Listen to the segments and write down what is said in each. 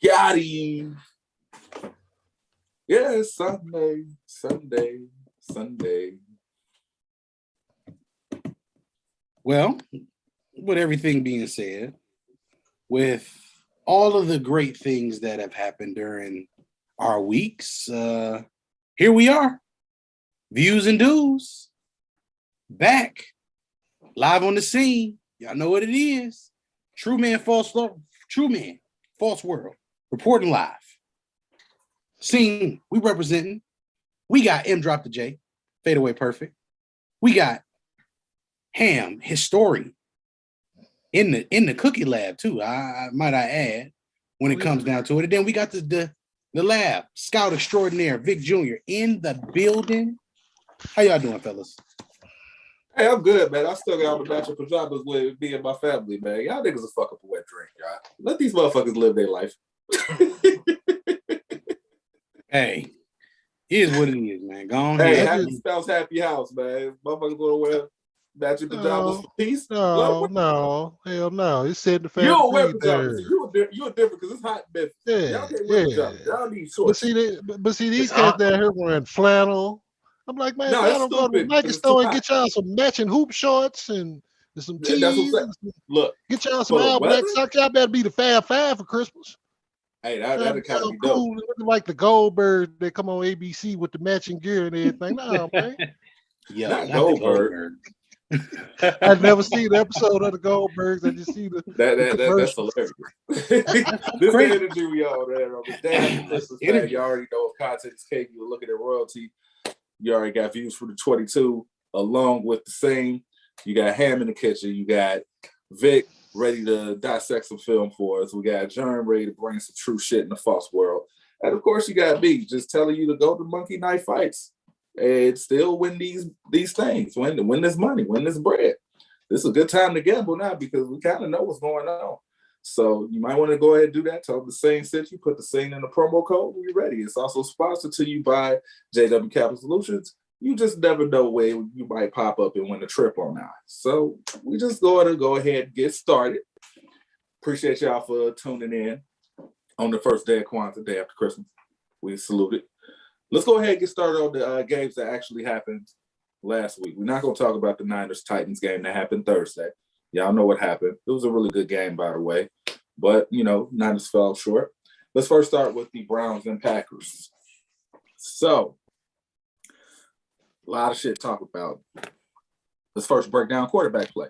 Got him. Yeah, it's Sunday. Well, with everything being said, with all of the great things that have happened during our weeks, here we are. Views and Dues. Back. Live on the scene. Y'all know what it is. True Man, False World. Reporting live. Scene, we representing. We got M Drop the J, Fadeaway Perfect. We got Ham, historian, in the cookie lab too. I add, when it comes down to it. And then we got the lab, scout extraordinaire, Vic Jr. in the building. How y'all doing, fellas? Hey, I'm good, man. I still got on the matching pajamas with me and my family, man. Y'all niggas will fuck up a wet drink, y'all. Let these motherfuckers live their life. Hey, it is what it is, man. Go on Hey, here. happy spouse, happy house, man. Motherfuckers gonna wear matching pajamas for peace. No, hell no. It's setting the You don't wear family pajamas. there. You're different because it's hot in Memphis. Yeah, Y'all can't wear pajamas. Y'all need shorts. But see, these cats down here wearing flannel. I'm like, man, No, y'all that's don't go to the stupid, Nike 'cause it's store too and get y'all some matching hoop shorts and some That's what I'm tees. saying. Look, Get y'all some for the All Black weather? socks. Y'all better be the Fab Five for Christmas. Hey, that'd kind of be cool. dope. Looking like the Goldberg. They come on ABC with the matching gear and everything. No, man. Yo, not Goldberg. I've never seen an episode of the Goldbergs. I just see the that's hilarious. This is the energy we all there on the day after Christmas. Man, you already know if content is king. You're looking at royalty. You already got views for the 22 along with the same. You got Ham in the kitchen. You got Vic ready to dissect some film for us. We got Germ ready to bring some true shit in the false world. And of course, you got me just telling you to go to Monkey Knife Fights and still win these things, win this money, win this bread. This is a good time to gamble now because we kind of know what's going on. So you might want to go ahead and do that. Tell them the same sent you, put the same in the promo code when you're ready. It's also sponsored to you by JW Capital Solutions. You just never know where you might pop up and win a trip on that. So we just go ahead and get started. Appreciate y'all for tuning in on the first day of Kwanzaa, day after Christmas. We salute it. Let's go ahead and get started on the games that actually happened last week. We're not going to talk about the Niners-Titans game that happened Thursday. Y'all know what happened. It was a really good game, by the way. But, Niners fell short. Let's first start with the Browns and Packers. So, a lot of shit to talk about. Let's first break down quarterback play.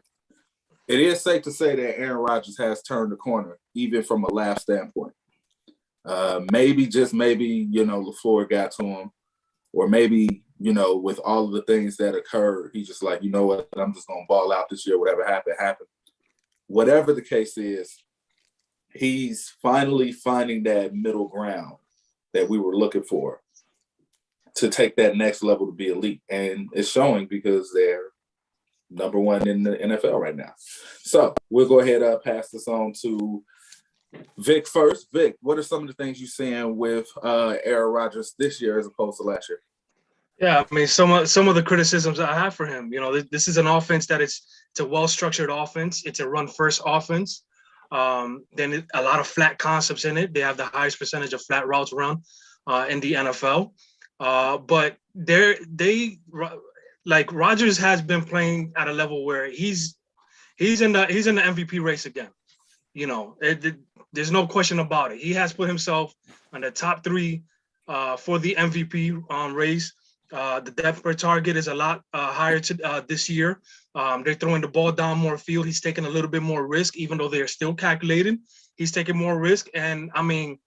It is safe to say that Aaron Rodgers has turned the corner, even from a laugh standpoint. Maybe, just maybe, LaFleur got to him. Or maybe, with all of the things that occurred, he's just like, you know what, I'm just going to ball out this year. Whatever happened. Whatever the case is, he's finally finding that middle ground that we were looking for to take that next level to be elite. And it's showing because they're number one in the NFL right now. So we'll go ahead and pass this on to Vic first. Vic, what are some of the things you're seeing with Aaron Rodgers this year as opposed to last year? Yeah, I mean, some of the criticisms I have for him, this is an offense that it's a well-structured offense. It's a run-first offense. Then a lot of flat concepts in it. They have the highest percentage of flat routes run in the NFL. But Rodgers has been playing at a level where he's in the MVP race again. There's no question about it. He has put himself on the top three for the MVP race. The depth per target is a lot higher this year. They're throwing the ball down more field. He's taking a little bit more risk, even though they're still calculating. He's taking more risk. And, I mean,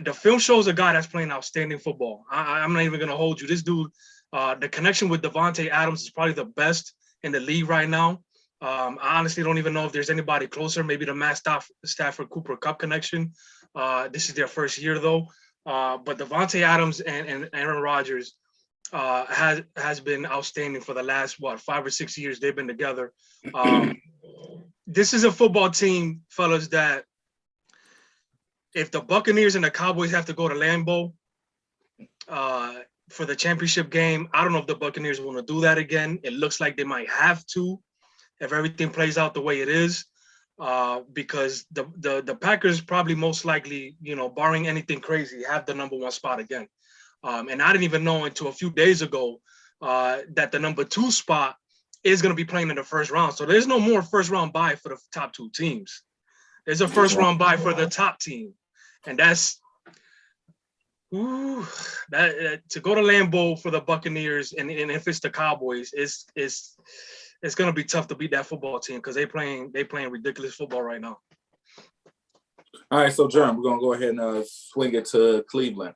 the film shows a guy that's playing outstanding football. I'm not even going to hold you. This dude, the connection with Devontae Adams is probably the best in the league right now. I honestly don't even know if there's anybody closer, maybe the Matt Stafford Cooper Cup connection. This is their first year, though. But Devontae Adams and Aaron Rodgers has been outstanding for the last, 5 or 6 years they've been together. This is a football team, fellas, that if the Buccaneers and the Cowboys have to go to Lambeau for the championship game, I don't know if the Buccaneers want to do that again. It looks like they might have to if everything plays out the way it is. because the Packers probably most likely, barring anything crazy, have the number 1 spot again. And I didn't even know until a few days ago that the number 2 spot is going to be playing in the first round. So there's no more first round bye for the top 2 teams. There's a first round bye for the top team. And that's to go to Lambeau for the Buccaneers, and if it's the Cowboys, it's going to be tough to beat that football team because they playing ridiculous football right now. All right, so John, we're gonna go ahead and swing it to Cleveland.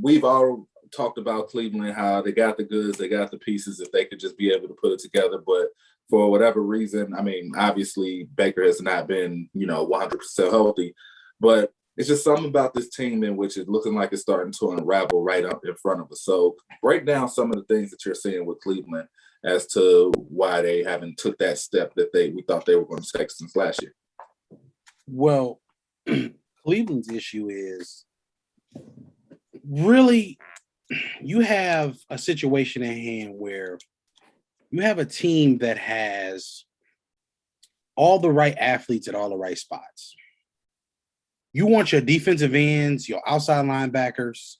We've all talked about Cleveland, how they got the goods, they got the pieces, if they could just be able to put it together. But for whatever reason, I mean, obviously Baker has not been, 100% healthy, but it's just something about this team in which it's looking like it's starting to unravel right up in front of us. So break down some of the things that you're seeing with Cleveland as to why they haven't took that step that we thought they were going to take since last year. Well, Cleveland's issue is really you have a situation at hand where you have a team that has all the right athletes at all the right spots. You want your defensive ends, your outside linebackers,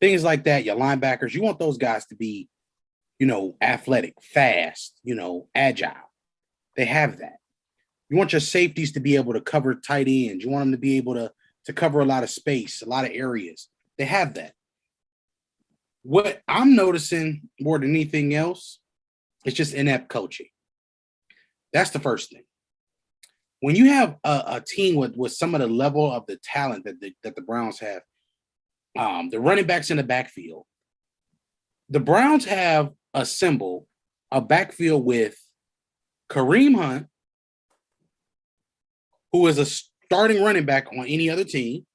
things like that, your linebackers. You want those guys to be, athletic, fast, agile. They have that. You want your safeties to be able to cover tight ends. You want them to be able to cover a lot of space, a lot of areas. They have that. What I'm noticing more than anything else is just inept coaching. That's the first thing. When you have a team with some of the level of the talent that the Browns have, the running backs in the backfield, the Browns have assembled a backfield with Kareem Hunt, who is a starting running back on any other team,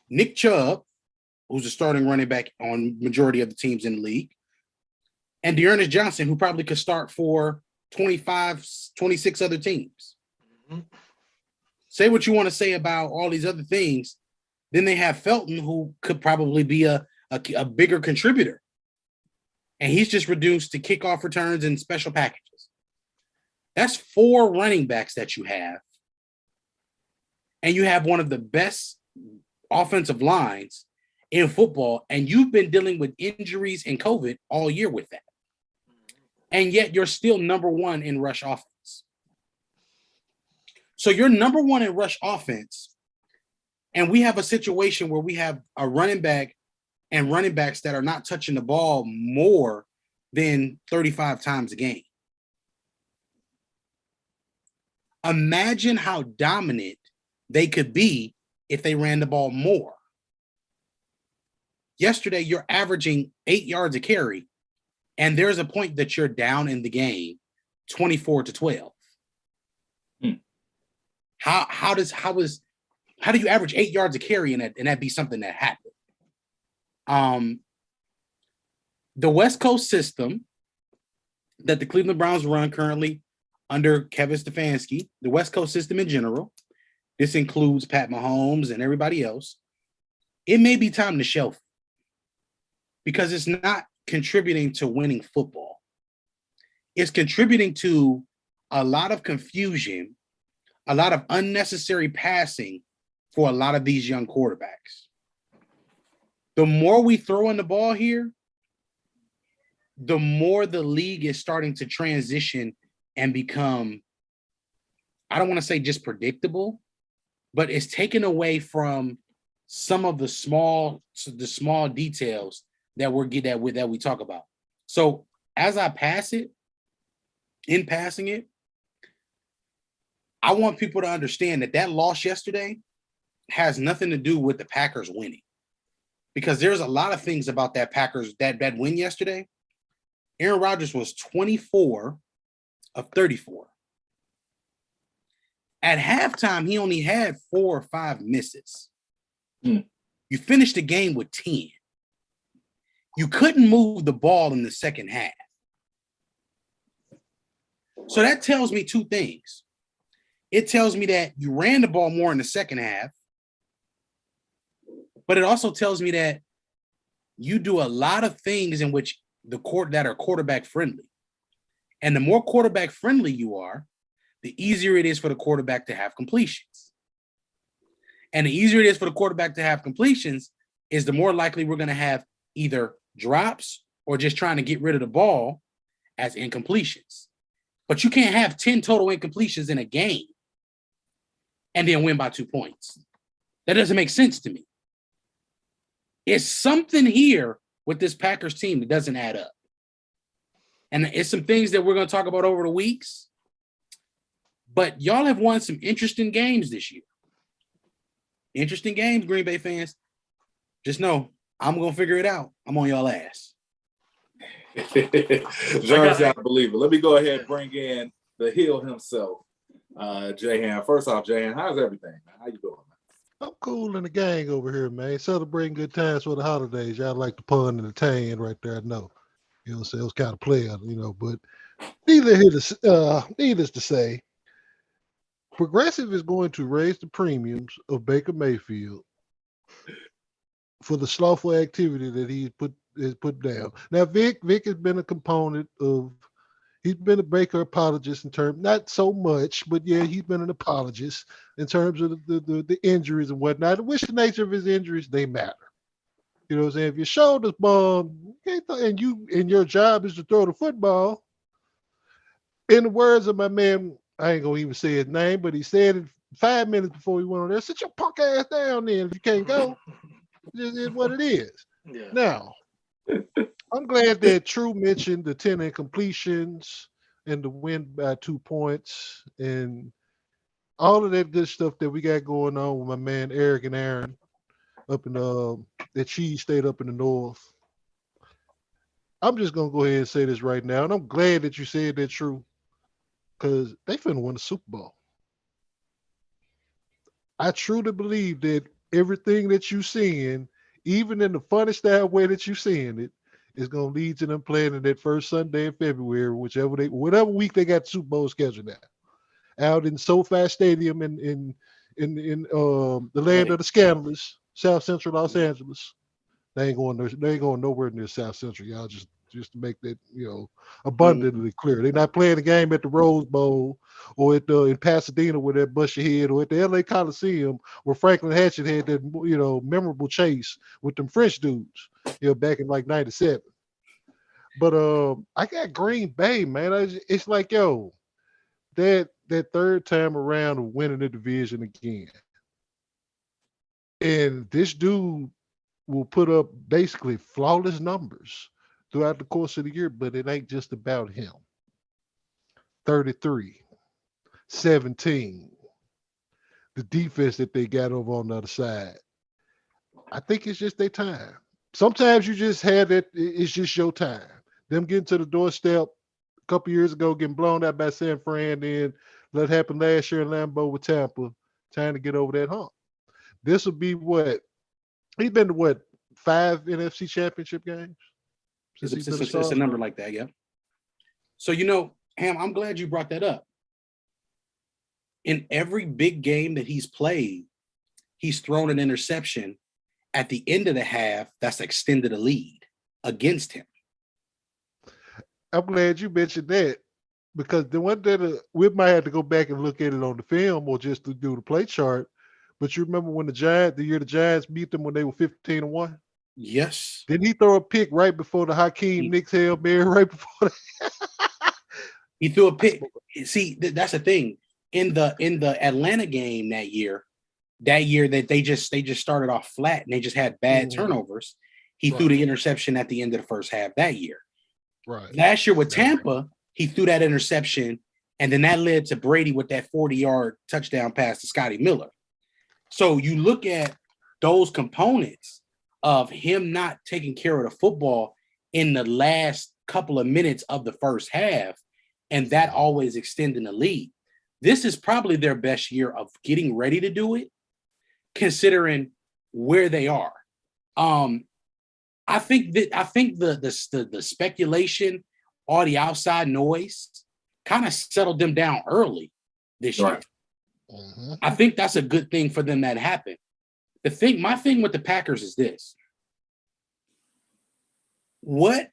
Nick Chubb, who's a starting running back on majority of the teams in the league, and Dearness Johnson, who probably could start for 25, 26 other teams. Mm-hmm. Say what you want to say about all these other things. Then they have Felton, who could probably be a bigger contributor. And he's just reduced to kickoff returns and special packages. That's 4 running backs that you have. And you have one of the best offensive lines in football, and you've been dealing with injuries and COVID all year with that. And yet you're still number 1 in rush offense. So you're number 1 in rush offense, and we have a situation where we have a running back and running backs that are not touching the ball more than 35 times a game. Imagine how dominant they could be if they ran the ball more. Yesterday, you're averaging 8 yards a carry, and there's a point that you're down in the game 24-12. How do you average 8 yards a carry and that be something that happened? The West Coast system that the Cleveland Browns run currently under Kevin Stefanski, the West Coast system in general, this includes Pat Mahomes and everybody else, it may be time to shelf because it's not contributing to winning football. It's contributing to a lot of confusion, a lot of unnecessary passing for a lot of these young quarterbacks. The more we throw in the ball here, the more the league is starting to transition and become, I don't want to say just predictable, but it's taken away from some of the small details that we talk about. So as I pass it, in passing it, I want people to understand that loss yesterday has nothing to do with the Packers winning, because there's a lot of things about that Packers that win yesterday. Aaron Rodgers was 24 of 34. At halftime, he only had 4 or 5 misses. You finished the game with 10. You couldn't move the ball in the second half. So that tells me 2 things. It tells me that you ran the ball more in the second half, but it also tells me that you do a lot of things in which that are quarterback friendly. And the more quarterback friendly you are, the easier it is for the quarterback to have completions. And the easier it is for the quarterback to have completions is the more likely we're going to have either drops or just trying to get rid of the ball as incompletions. But you can't have 10 total incompletions in a game and then win by 2 points. That doesn't make sense to me. It's something here with this Packers team that doesn't add up. And it's some things that we're going to talk about over the weeks. But y'all have won some interesting games this year. Interesting games, Green Bay fans. Just know, I'm going to figure it out. I'm on y'all ass. Jarvis got to believe it. Let me go ahead and bring in the heel himself, Jahan. First off, Jahan, how's everything, man? How you doing, man? I'm cool in the gang over here, man. Celebrating good times for the holidays. Y'all like the pun and the tan right there. I know. You know what I'm saying? It was kind of player, but needless to say, Progressive is going to raise the premiums of Baker Mayfield for the slothful activity that has put down. Now, Vic has been a component of. He's been a Baker apologist in terms, not so much, but yeah, he's been an apologist in terms of the injuries and whatnot. Which the nature of his injuries, they matter. You know what I'm saying? If your shoulder's bum and your job is to throw the football, in the words of my man, I ain't gonna even say his name, but he said it 5 minutes before he went on there. Sit your punk ass down then if you can't go. It is what it is. Yeah. Now, I'm glad that True mentioned the 10 incompletions and the win by 2 points and all of that good stuff that we got going on with my man Eric and Aaron up in that cheese state up in the north. I'm just gonna go ahead and say this right now, and I'm glad that you said that, True, because they finna win the Super Bowl. I truly believe that everything that you're seeing, even in the funny style way that you're seeing it, is going to lead to them playing in that first Sunday in February, whatever week they got the Super Bowl scheduled out in SoFi Stadium in the land of the scandalous, South Central Los Angeles. They ain't going nowhere near South Central, y'all. Just to make that abundantly clear. They're not playing the game at the Rose Bowl or at in Pasadena with that bushy head or at the LA Coliseum where Franklin Hatchet had that memorable chase with them French dudes back in like 97. But I got Green Bay, man. It's like that third time around of winning the division again. And this dude will put up basically flawless numbers throughout the course of the year, but it ain't just about him. 33, 17, the defense that they got over on the other side. I think it's just their time. Sometimes you just have it, it's just your time. Them getting to the doorstep a couple years ago, getting blown out by San Fran, then that happened last year in Lambeau with Tampa, trying to get over that hump. This will be he's been to 5 NFC championship games? It's a number like that, yeah. So, Ham, I'm glad you brought that up. In every big game that he's played, he's thrown an interception at the end of the half that's extended a lead against him. I'm glad you mentioned that because the one that we might have to go back and look at it on the film or just to do the play chart. But you remember when the year the Giants beat them when they were 15-1? Yes. Didn't he throw a pick right before the Hakeem Nicks Hail Mary right before that? He threw a pick. See, that's the thing. In the Atlanta game that year that they just started off flat and they just had bad turnovers. He threw the interception at the end of the first half that year. Right. Last year with Tampa, he threw that interception, and then that led to Brady with that 40-yard touchdown pass to Scotty Miller. So you look at those components of him not taking care of the football in the last couple of minutes of the first half, and that always extending the lead. This is probably their best year of getting ready to do it, considering where they are. I think the speculation, all the outside noise, kind of settled them down early this year. Mm-hmm. I think that's a good thing for them that happened. My thing with the Packers is this: what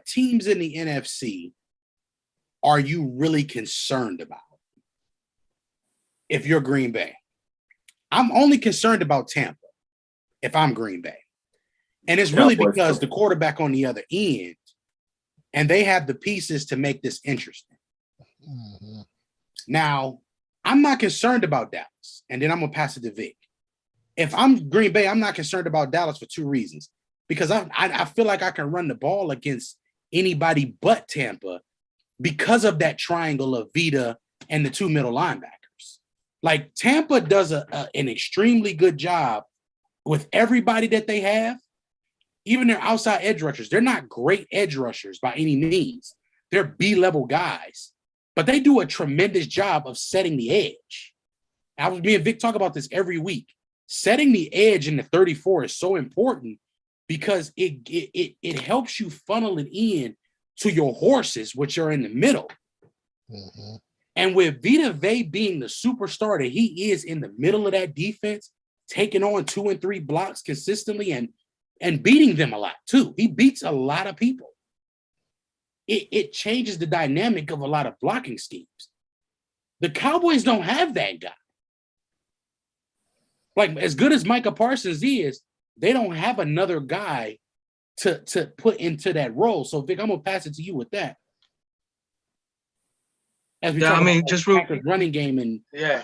teams in the NFC are you really concerned about if you're Green Bay? I'm only concerned about Tampa if I'm Green Bay. And it's really because the quarterback on the other end, and they have the pieces to make this interesting. Mm-hmm. Now, I'm not concerned about Dallas, and then I'm going to pass it to Vic. If I'm Green Bay, I'm not concerned about Dallas for two reasons. Because I feel like I can run the ball against anybody but Tampa because of that triangle of Vita and the two middle linebackers. Like, Tampa does an extremely good job with everybody that they have, even their outside edge rushers. They're not great edge rushers by any means. They're B-level guys, but they do a tremendous job of setting the edge. Me and Vic talk about this every week. Setting the edge in the 34 is so important because it helps you funnel it in to your horses, which are in the middle. Mm-hmm. And with Vita Vea being the superstar that he is in the middle of that defense, taking on 2 and 3 blocks consistently and beating them a lot too. He beats a lot of people. It changes the dynamic of a lot of blocking schemes. The Cowboys don't have that guy. Like, as good as Micah Parsons is, they don't have another guy to put into that role. So, Vic, I'm gonna pass it to you with that. As we talk about just running game and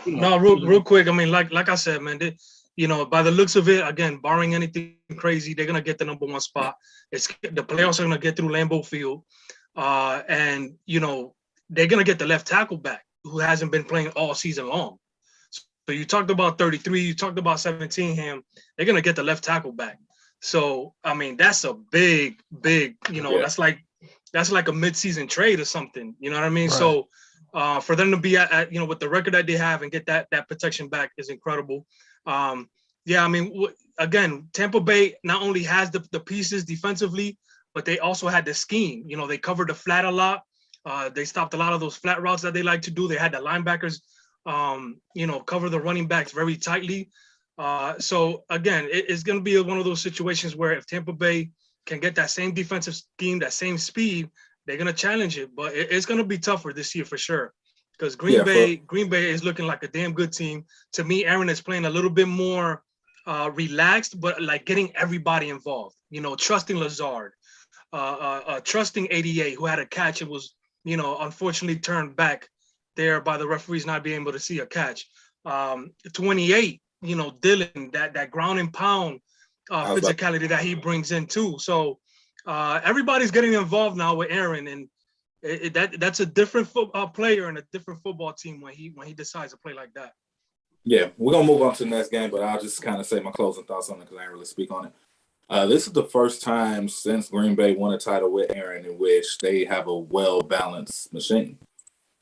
real quick. I mean, like I said, man, by the looks of it, again, barring anything crazy, they're gonna get the number 1 spot. The playoffs are gonna get through Lambeau Field, and they're gonna get the left tackle back who hasn't been playing all season long. So you talked about 33, you talked about 17 him. They're gonna get the left tackle back. So I mean, that's a big, that's like a mid-season trade or something. You know what I mean? Right. So for them to be at with the record that they have and get that protection back is incredible. I mean, again, Tampa Bay not only has the pieces defensively, but they also had the scheme. They covered the flat a lot. They stopped a lot of those flat routes that they like to do. They had the linebackers, cover the running backs very tightly. So again, it's going to be one of those situations where if Tampa Bay can get that same defensive scheme, that same speed, they're going to challenge it. But it's going to be tougher this year for sure. Because Green Bay is looking like a damn good team. To me, Aaron is playing a little bit more relaxed, but like getting everybody involved. Trusting Lazard, trusting ADA, who had a catch and was, unfortunately turned back there by the referees not being able to see a catch. 28, Dylan, that ground and pound physicality that he brings in too. So everybody's getting involved now with Aaron, and that's a different player and a different football team when he decides to play like that. Yeah, we're gonna move on to the next game, but I'll just kind of say my closing thoughts on it because I didn't really speak on it. This is the first time since Green Bay won a title with Aaron in which they have a well-balanced machine.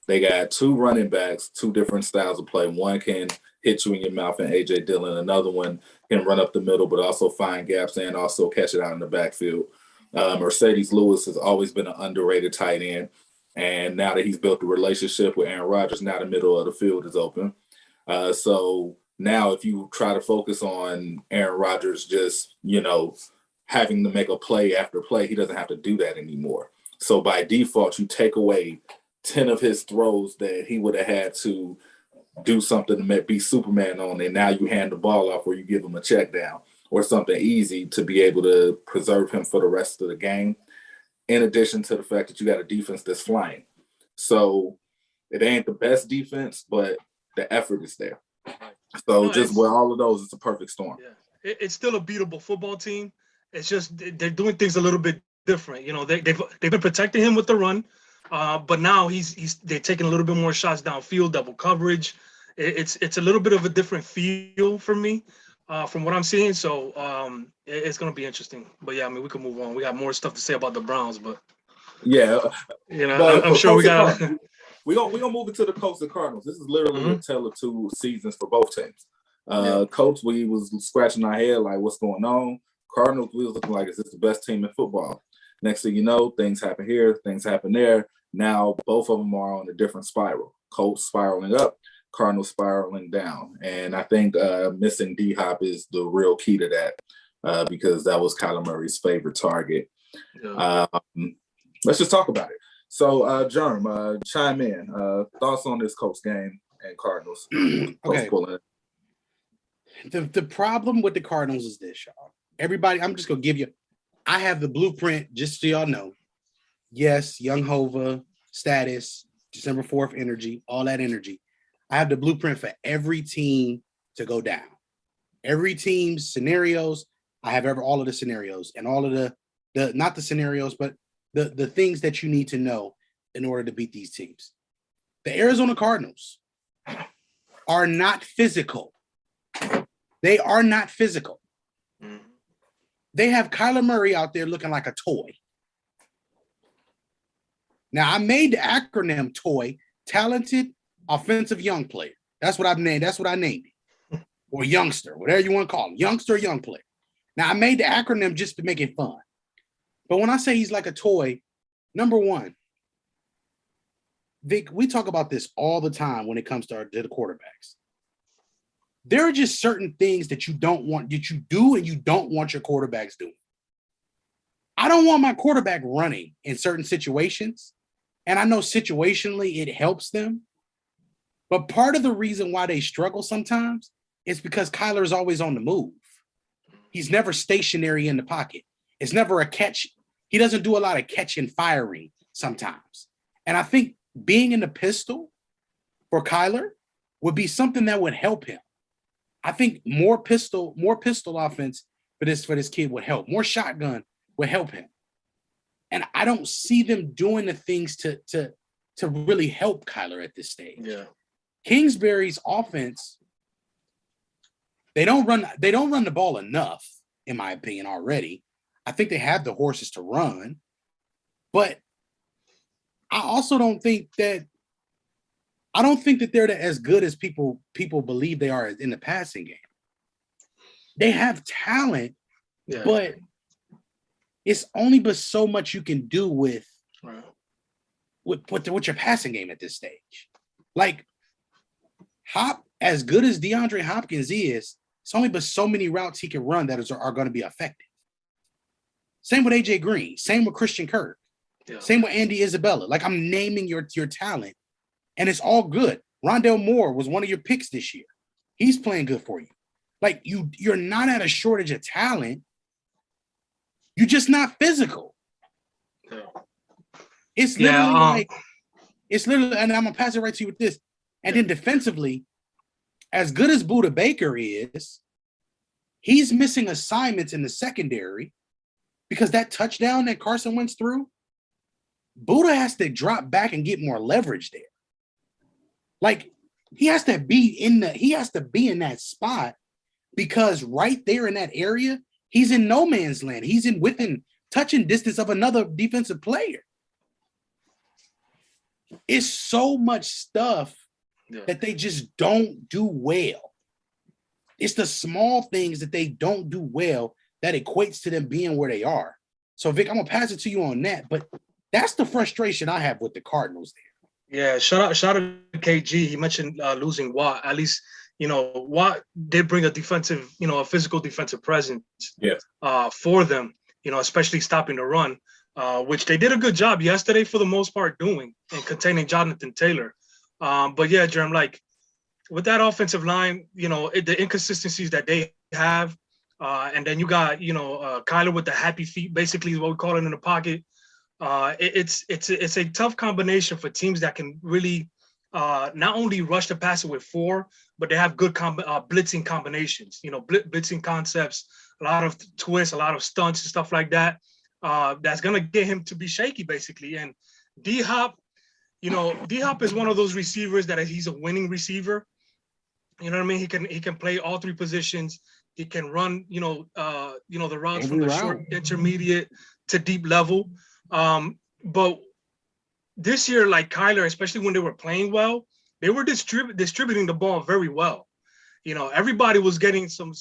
They got 2 running backs, 2 different styles of play. One can hit you in your mouth and A.J. Dillon. Another one can run up the middle but also find gaps and also catch it out in the backfield. Mercedes Lewis has always been an underrated tight end. And now that he's built a relationship with Aaron Rodgers, now the middle of the field is open. So now if you try to focus on Aaron Rodgers just, having to make a play after play, he doesn't have to do that anymore. So by default, you take away 10 of his throws that he would have had to do something to be Superman on, and now you hand the ball off or you give him a check down or something easy to be able to preserve him for the rest of the game, in addition to the fact that you got a defense that's flying. So it ain't the best defense, but the effort is there. So with all of those, it's a perfect storm. Yeah. It's still a beatable football team. It's just they're doing things a little bit different. They've been protecting him with the run, but now they're taking a little bit more shots downfield, double coverage. It's a little bit of a different feel for me from what I'm seeing. So it's going to be interesting. But yeah, I mean, we can move on. We got more stuff to say about the Browns, but yeah, I'm sure we got. We're gonna move into the Colts and Cardinals. This is literally a tale of 2 seasons for both teams. Colts, we was scratching our head like, what's going on? Cardinals, we was looking like, is this the best team in football? Next thing you know, things happen here, things happen there. Now both of them are on a different spiral. Colts spiraling up, Cardinals spiraling down. And I think missing D-Hop is the real key to that because that was Kyler Murray's favorite target. Yeah. Let's just talk about it. So, Germ, chime in. Thoughts on this Colts game and Cardinals? Okay. The problem with the Cardinals is this, y'all. Everybody, I'm just gonna give you. I have the blueprint, just so y'all know. Yes, Young Hova, status, December 4th energy, all that energy. I have the blueprint for every team to go down. Every team's scenarios. I have all of the scenarios and all of the not the scenarios, but the things that you need to know in order to beat these teams. The Arizona Cardinals are not physical. They are not physical. They have Kyler Murray out there looking like a toy. Now, I made the acronym TOY, talented offensive young player. That's what I've named. That's what I named it. Or youngster, whatever you want to call him. Youngster or young player. Now, I made the acronym just to make it fun. But when I say he's like a toy, number one, Vic, we talk about this all the time when it comes to the quarterbacks. There are just certain things that you don't want, that you do and you don't want your quarterbacks doing. I don't want my quarterback running in certain situations. And I know situationally it helps them. But part of the reason why they struggle sometimes is because Kyler is always on the move. He's never stationary in the pocket. It's never a catch. He doesn't do a lot of catch and firing sometimes. And I think being in the pistol for Kyler would be something that would help him. I think more pistol offense for this kid would help. More shotgun would help him. And I don't see them doing the things to really help Kyler at this stage. Yeah. Kingsbury's offense, they don't run the ball enough, in my opinion, already. I think they have the horses to run, but I also don't think that they're as good as people believe they are in the passing game. They have talent, but it's only but so much you can do with your passing game at this stage. Like as good as DeAndre Hopkins is, it's only but so many routes he can run that are going to be effective. Same with AJ Green. Same with Christian Kirk. Yeah. Same with Andy Isabella. Like, I'm naming your talent, and it's all good. Rondale Moore was one of your picks this year. He's playing good for you. Like, you're not at a shortage of talent. You're just not physical. Yeah. It's literally and I'm gonna pass it right to you with this. And then defensively, as good as Budda Baker is, he's missing assignments in the secondary because that touchdown that Carson Wentz threw, Budda has to drop back and get more leverage there. Like, he has to be in that spot because right there in that area, he's in no man's land. He's within touching distance of another defensive player. It's so much stuff that they just don't do well. It's the small things that they don't do well that equates to them being where they are. So, Vic, I'm going to pass it to you on that, but that's the frustration I have with the Cardinals there. Yeah, shout out to KG. He mentioned losing Watt. At least, Watt did bring a defensive, a physical defensive presence for them, especially stopping the run, which they did a good job yesterday for the most part doing and containing Jonathan Taylor. But yeah, Jerm, like with that offensive line, the inconsistencies that they have, and then you got, Kyler with the happy feet, basically is what we call it in the pocket. It's a tough combination for teams that can really not only rush the passer with four, but they have good blitzing combinations, blitzing concepts, a lot of twists, a lot of stunts and stuff like that. That's going to get him to be shaky, basically. And D-Hop, D-Hop is one of those receivers that he's a winning receiver. You know what I mean? He can play all three positions. He can run, the routes from the short, intermediate to deep level. But this year, like Kyler, especially when they were playing well, they were distributing the ball very well. Everybody was getting some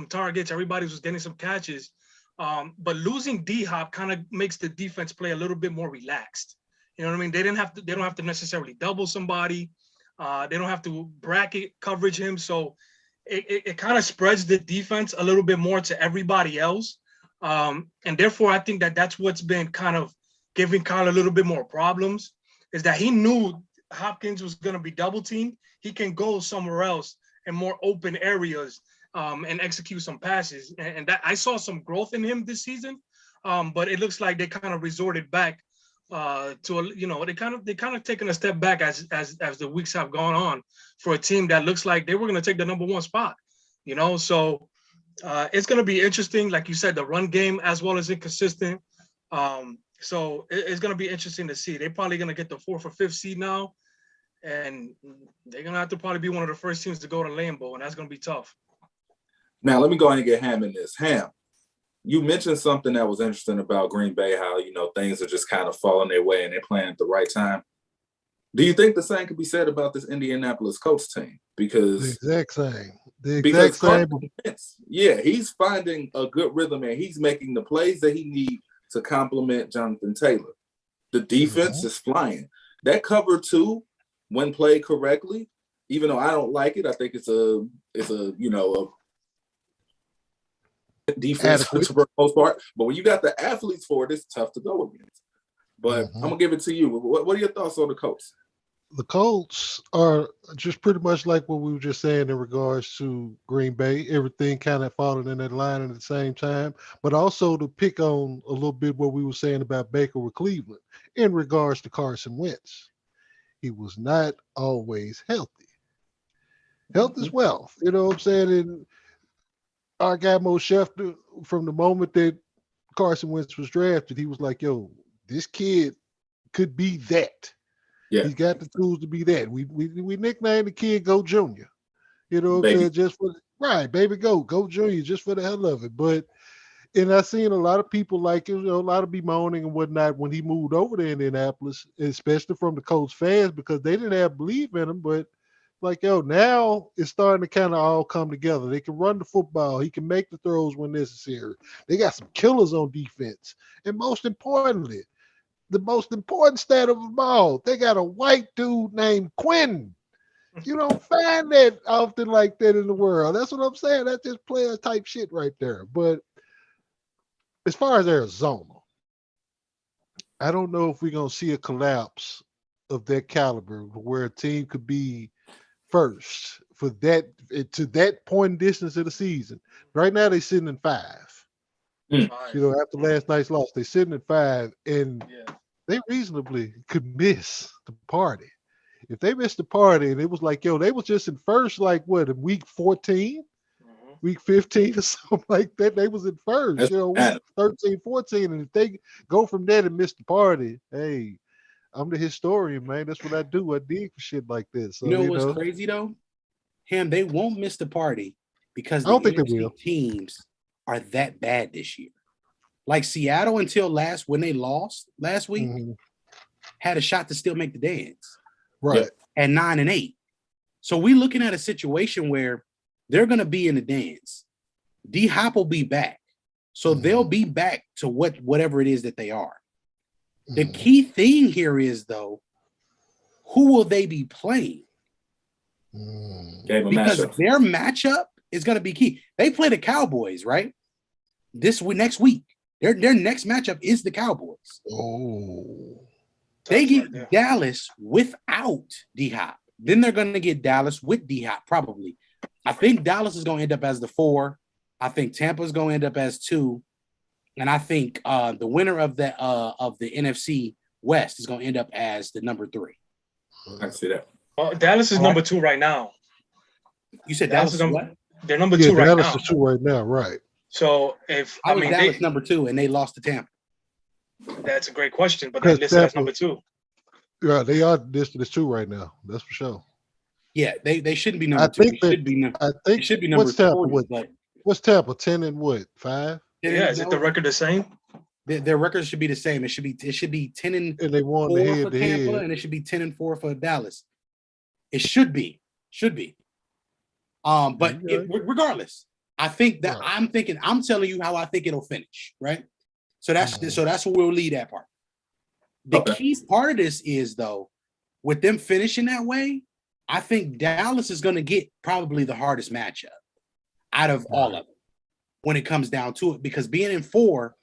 targets. Everybody was getting some catches. But losing D-Hop kind of makes the defense play a little bit more relaxed. You know what I mean? They don't have to necessarily double somebody. They don't have to bracket coverage him. So it kind of spreads the defense a little bit more to everybody else. And therefore, I think that's what's been kind of giving Kyle a little bit more problems is that he knew Hopkins was going to be double teamed. He can go somewhere else in more open areas and execute some passes. And that I saw some growth in him this season, but it looks like they kind of resorted back to, they kind of taken a step back as the weeks have gone on for a team that looks like they were going to take the number one spot. So it's going to be interesting. Like you said, the run game as well as inconsistent. So it's going to be interesting to see. They're probably going to get the 4th or 5th seed now, and they're going to have to probably be one of the first teams to go to Lambeau, and that's going to be tough. Now, let me go ahead and get Ham in this. Ham, you mentioned something that was interesting about Green Bay, how, things are just kind of falling their way and they're playing at the right time. Do you think the same could be said about this Indianapolis Colts team? Because the exact same. Yeah, he's finding a good rhythm and he's making the plays that he needs to complement Jonathan Taylor. The defense is flying. That cover 2, when played correctly, even though I don't like it, I think it's a defense for the most part. But when you got the athletes for it, it's tough to go against. But I'm gonna give it to you. What are your thoughts on the Colts? The Colts are just pretty much like what we were just saying in regards to Green Bay. Everything kind of falling in that line at the same time, but also to pick on a little bit what we were saying about Baker with Cleveland in regards to Carson Wentz. He was not always healthy. Health is wealth. You know what I'm saying? And our guy Mo Schefter, from the moment that Carson Wentz was drafted, he was like, yo, this kid could be that. Yeah. He's got the tools to be that. We nicknamed the kid Go Junior. You know what I'm saying? Just for baby Go Junior, just for the hell of it. And I seen a lot of people a lot of bemoaning and whatnot when he moved over to Indianapolis, especially from the Colts fans, because they didn't have belief in him. But now it's starting to kind of all come together. They can run the football. He can make the throws when necessary. They got some killers on defense. And most importantly, the most important stat of them all, they got a white dude named Quinn. You don't find that often like that in the world. That's what I'm saying. That's just player type shit right there. But as far as Arizona, I don't know if we're going to see a collapse of that caliber where a team could be first for that to that point in distance of the season. Right now, they're sitting in 5. After last night's loss, they're sitting at 5, and they reasonably could miss the party. If they missed the party, and it was like, they was just in first, in week 14, week 15 or something like that. They was in first, week 13, 14. And if they go from there and miss the party, hey, I'm the historian, man. That's what I do. I dig for shit like this. So, what's crazy, though? Ham, they won't miss the party because I don't think they will. Teams are that bad this year. Like Seattle until when they lost last week, had a shot to still make the dance. Right. At 9-8. So we're looking at a situation where they're going to be in the dance. D-Hop will be back. So they'll be back to whatever it is that they are. The key thing here is, though, who will they be playing? Because their matchup is going to be key. They play the Cowboys, right? Next week. Their next matchup is the Cowboys. Oh. They get Dallas without D-Hop. Then they're going to get Dallas with D-Hop, probably. I think Dallas is going to end up as the 4. I think Tampa is going to end up as 2. And I think the winner of the NFC West is going to end up as the number 3. I can see that. Dallas is number 2 right now. You said Dallas is what? They're number 2 right Dallas now. Dallas is 2 right now, right. So Dallas number 2 and they lost to Tampa? That's a great question, but they're listed as number 2. Yeah, they are listed as 2 right now. That's for sure. Yeah, they shouldn't be number 2. It should be number 40. What's Tampa? 10 and what? 5? Yeah, is it the record the same? Their records should be the same. It should be 10 and they won 4 for Tampa, and it should be 10 and 4 for Dallas. It should be. But regardless, I think that I'm telling you how I think it'll finish, right? So that's where we'll leave that part. The key part of this is, though, with them finishing that way, I think Dallas is going to get probably the hardest matchup out of all of them when it comes down to it, because being in 4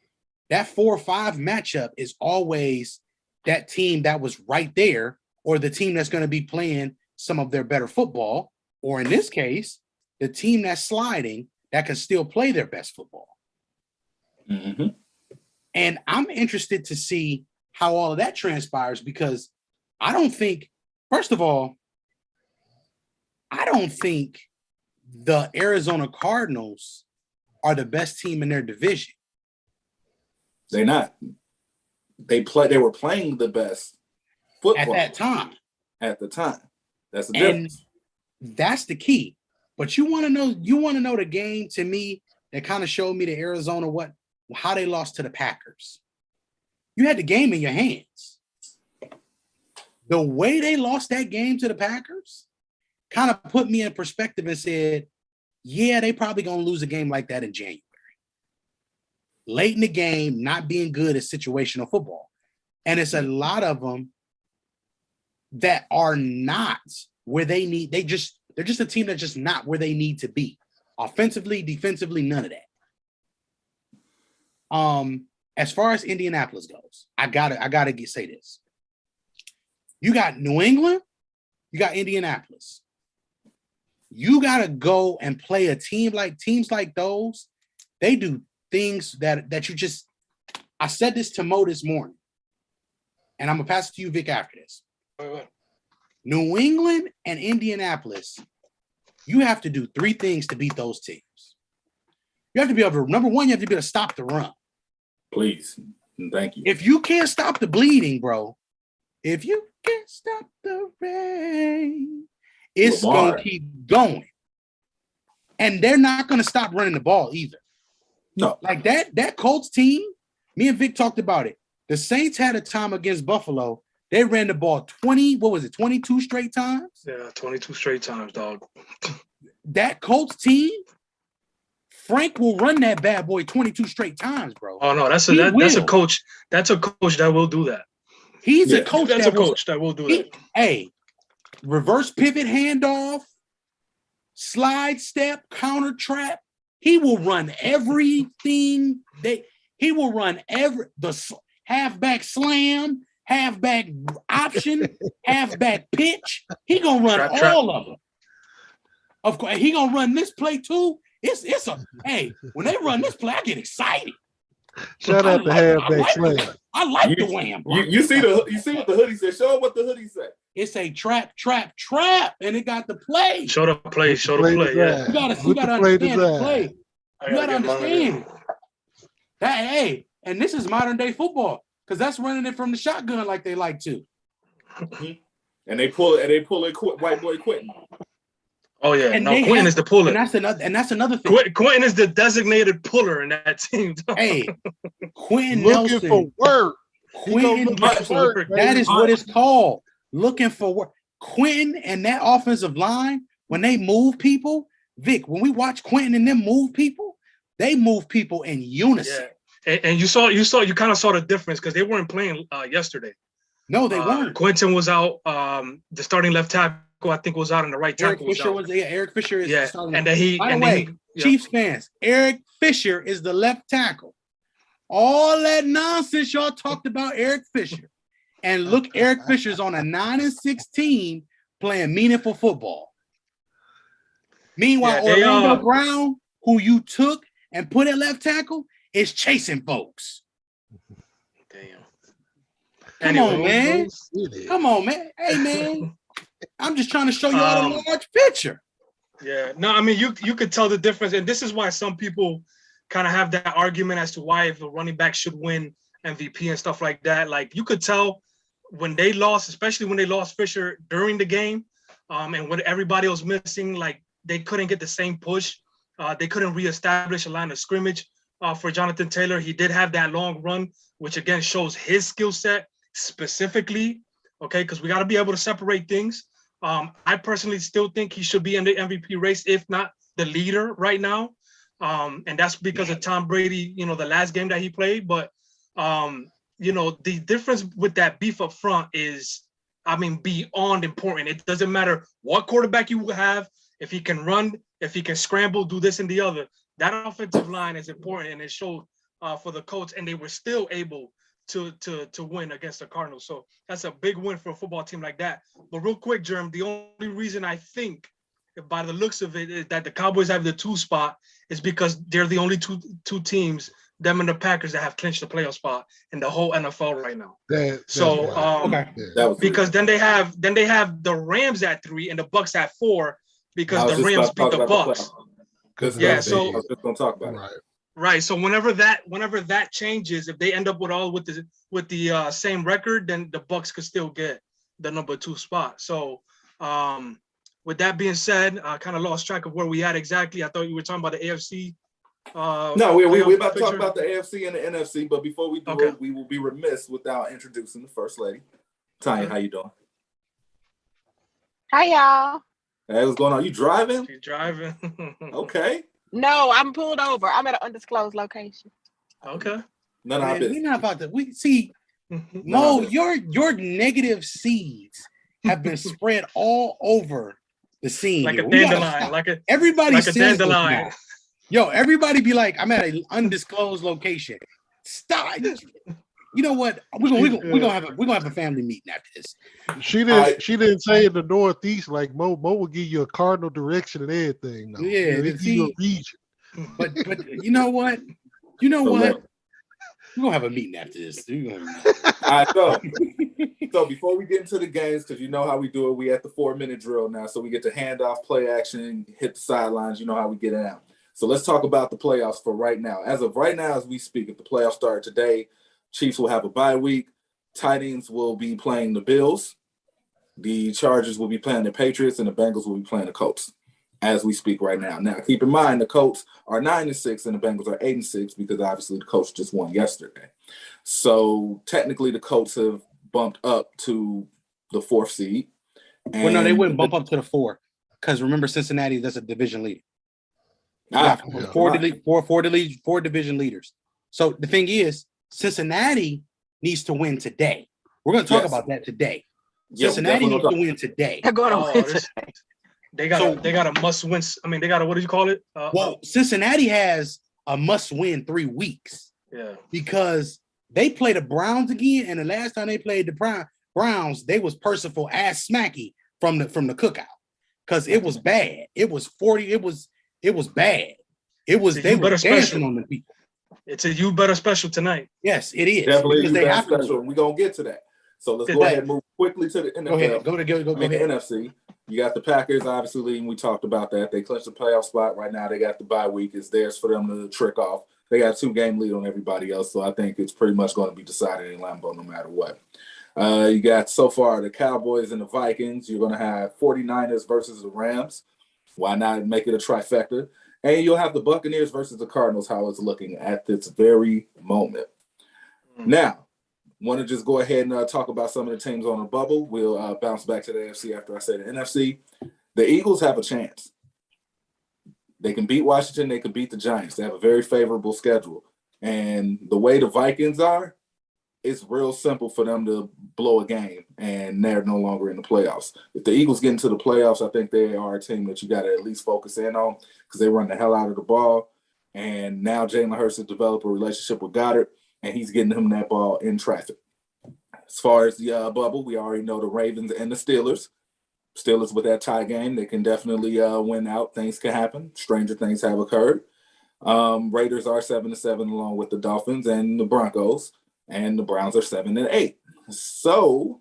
that 4 or 5 matchup is always that team that was right there, or the team that's going to be playing some of their better football, or in this case, the team that's sliding that can still play their best football. Mm-hmm. And I'm interested to see how all of that transpires, because I don't think, first of all, I don't think the Arizona Cardinals are the best team in their division. They're not. They were playing the best football at that time. At the time. That's the difference. And that's the key. But you want to know the game to me that kind of showed me to Arizona how they lost to the Packers. You had the game in your hands. The way they lost that game to the Packers kind of put me in perspective and said, yeah, they probably going to lose a game like that in January. Late in the game, not being good at situational football. And it's a lot of them that are not where they need. They're just a team that's just not where they need to be. Offensively, defensively, none of that. As far as Indianapolis goes, I gotta say this. You got New England, you got Indianapolis. You gotta go and play teams like those. They do things that you just. I said this to Mo this morning, and I'm gonna pass it to you, Vic, after this. New England and Indianapolis, you have to do 3 things to beat those teams. You have to be able to, number one, you have to be able to stop the run. Please. Thank you. If you can't stop the bleeding, bro, if you can't stop the rain, it's going to keep going. And they're not going to stop running the ball either. No. Like that Colts team, me and Vic talked about it. The Saints had a time against Buffalo. They ran the ball 22 straight times? Yeah, 22 straight times, dog. That Colts team, Frank will run that bad boy 22 straight times, bro. Oh no, that's a coach. That's a coach that will do that. He's a coach. That's a coach that will do that. Hey, reverse pivot handoff, slide step, counter trap. He will run everything. He will run the halfback slam, halfback option, halfback pitch. He gonna run all of them. Of course, he gonna run this play too. Hey, when they run this play, I get excited. Shout out to halfback slam. I like the way I'm you see what the hoodie said. Show them what the hoodie said. It's a trap, and it got the play. Show the play. Yeah. You gotta understand the play. You gotta understand that. Hey, and this is modern day football, because that's running it from the shotgun like they like to. And they pull it. White boy Quentin. Oh yeah, and Quentin is the puller. And that's another thing. Quentin is the designated puller in that team. Hey, Quentin looking Nelson for work. Quentin Nelson. That is what it's called. Looking for work. Quentin and that offensive line, when they move people, Vic, when we watch Quentin and them move people, they move people in unison. Yeah. And you kind of saw the difference because they weren't playing yesterday. No, they weren't. Quentin was out. The starting left tackle, I think, was out, and the right tackle was out. Eric Fisher is the starting. And then he. By the way, Chiefs fans, Eric Fisher is the left tackle. All that nonsense y'all talked about Eric Fisher, and look, Eric Fisher's on a 9-16 playing meaningful football. Meanwhile, Orlando Brown, who you took and put at left tackle, is chasing folks. Damn. Come on, man. Hey, man. I'm just trying to show you all the large picture. Yeah. No, I mean, you could tell the difference. And this is why some people kind of have that argument as to why if a running back should win MVP and stuff like that. Like, you could tell when they lost, especially when they lost Fisher during the game, and when everybody was missing, like, they couldn't get the same push. They couldn't reestablish a line of scrimmage for Jonathan Taylor. He did have that long run, which again shows his skill set specifically. Okay, because we got to be able to separate things. I personally still think he should be in the MVP race, if not the leader right now. And that's because of Tom Brady, the last game that he played. But, the difference with that beef up front is, beyond important. It doesn't matter what quarterback you have. If he can run, if he can scramble, do this and the other, that offensive line is important. And it showed for the Colts, and they were still able to win against the Cardinals. So that's a big win for a football team like that. But real quick, Jerm, the only reason I think, by the looks of it, is that the Cowboys have the 2 spot is because they're the only two teams, them and the Packers, that have clinched the playoff spot in the whole NFL right now. Because then they have the Rams at 3 and the Bucks at 4 because the Rams beat the Bucks. Yeah, so I was just gonna talk about it. Right. So whenever that changes, if they end up with the same record, then the Bucks could still get the number 2 spot. So with that being said, I kind of lost track of where we at exactly. I thought you were talking about the AFC. No, we're about to talk about the AFC and the NFC, but before we do it, we will be remiss without introducing the First Lady. Tanya, how you doing? Hi, y'all. Hey, what's going on? You driving? She's driving. Okay. No, I'm pulled over. I'm at an undisclosed location. Okay. None of our business. We're not about to. We see, Mo, your negative seeds have been spread all over the scene. Like a dandelion. Everybody like a dandelion. Yo, everybody be like, I'm at an undisclosed location. Stop. You know what? We're gonna have a family meeting after this. She didn't say in the Northeast like Mo will give you a cardinal direction and everything. No. Yeah, give you a region. But you know what? We're gonna have a meeting after this. All right, so before we get into the games, because you know how we do it, we at the 4-minute drill now, so we get to hand off, play action, hit the sidelines. You know how we get it out. So let's talk about the playoffs for right now. As of right now, as we speak, if the playoffs start today, Chiefs will have a bye week. Titans will be playing the Bills. The Chargers will be playing the Patriots, and the Bengals will be playing the Colts as we speak right now. Now, keep in mind, the Colts are 9-6 and the Bengals are 8-6 because obviously the Colts just won yesterday. So technically, the Colts have bumped up to the 4th seed. Well, no, they wouldn't bump up to the 4 because remember, Cincinnati, that's a division leader. Four division leaders. So the thing is, Cincinnati needs to win today. We're going to talk about that today. Cincinnati needs to win today. They're going to win today. They got a must win. I mean, they got a, what do you call it? Cincinnati has a must win 3 weeks. Yeah. Because they play the Browns again, and the last time they played the Browns, they was Percival ass smacky from the cookout because it was bad. It was 40. It was bad. They were dancing on the people. It's a you better special tonight. Yes, it is. Definitely because they have special. We're gonna get to that. So let's go ahead and move quickly to the NFL. Go ahead. The NFC. You got the Packers, obviously, and we talked about that. They clinched the playoff spot right now. They got the bye week. It's theirs for them to trick off. They got a 2-game lead on everybody else, so I think it's pretty much going to be decided in Lambeau no matter what. You got so far the Cowboys and the Vikings. You're going to have 49ers versus the Rams. Why not make it a trifecta? And you'll have the Buccaneers versus the Cardinals, how it's looking at this very moment. Now, want to just go ahead and talk about some of the teams on the bubble. We'll bounce back to the AFC after I say the NFC. The Eagles have a chance. They can beat Washington. They can beat the Giants. They have a very favorable schedule. And the way the Vikings are, it's real simple for them to blow a game, and they're no longer in the playoffs. If the Eagles get into the playoffs, I think they are a team that you got to at least focus in on because they run the hell out of the ball. And now Jalen Hurts has developed a relationship with Goddard, and he's getting him that ball in traffic. As far as the bubble, we already know the Ravens and the Steelers. Steelers with that tie game, they can definitely win out. Things can happen. Stranger things have occurred. Raiders are 7-7 along with the Dolphins and the Broncos. And the Browns are 7-8. So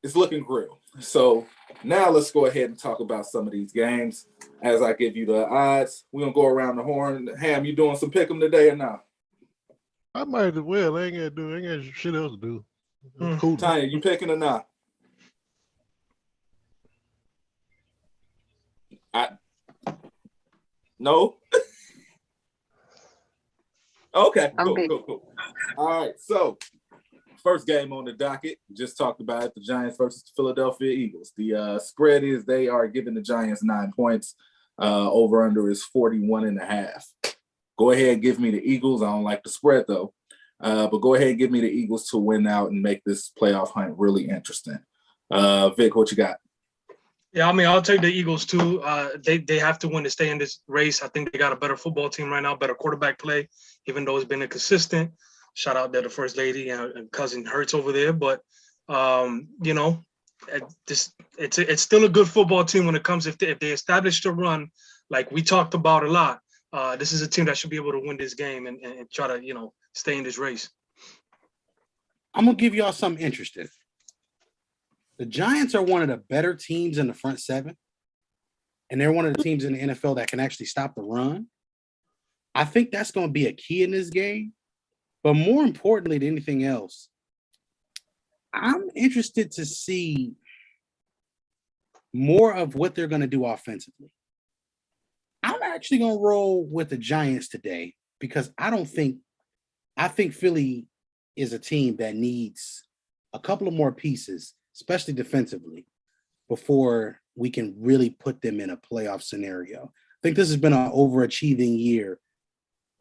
it's looking real. So now let's go ahead and talk about some of these games as I give you the odds. We're going to go around the horn. Ham, you doing some pick 'em today or not? I might as well. I ain't got shit else to do. Cool. Tanya, you picking or not? No? Okay, cool. All right, so first game on the docket, just talked about it, the Giants versus the Philadelphia Eagles. The spread is they are giving the Giants 9 points. Over under is 41.5. Go ahead and give me the Eagles. I don't like the spread though, but go ahead and give me the Eagles to win out and make this playoff hunt really interesting. Vic, what you got? Yeah, I mean, I'll take the Eagles too. They have to win to stay in this race. I think they got a better football team right now, better quarterback play, even though it's been inconsistent. Shout out to the first lady and cousin Hurts over there, but you know, it's still a good football team when it comes if they establish the run like we talked about a lot. This is a team that should be able to win this game and try to stay in this race. I'm gonna give y'all something interesting. The Giants are one of the better teams in the front seven, and they're one of the teams in the NFL that can actually stop the run. I think that's going to be a key in this game. But more importantly than anything else, I'm interested to see more of what they're going to do offensively. I'm actually going to roll with the Giants today because I think Philly is a team that needs a couple of more pieces, especially defensively, before we can really put them in a playoff scenario. I think this has been an overachieving year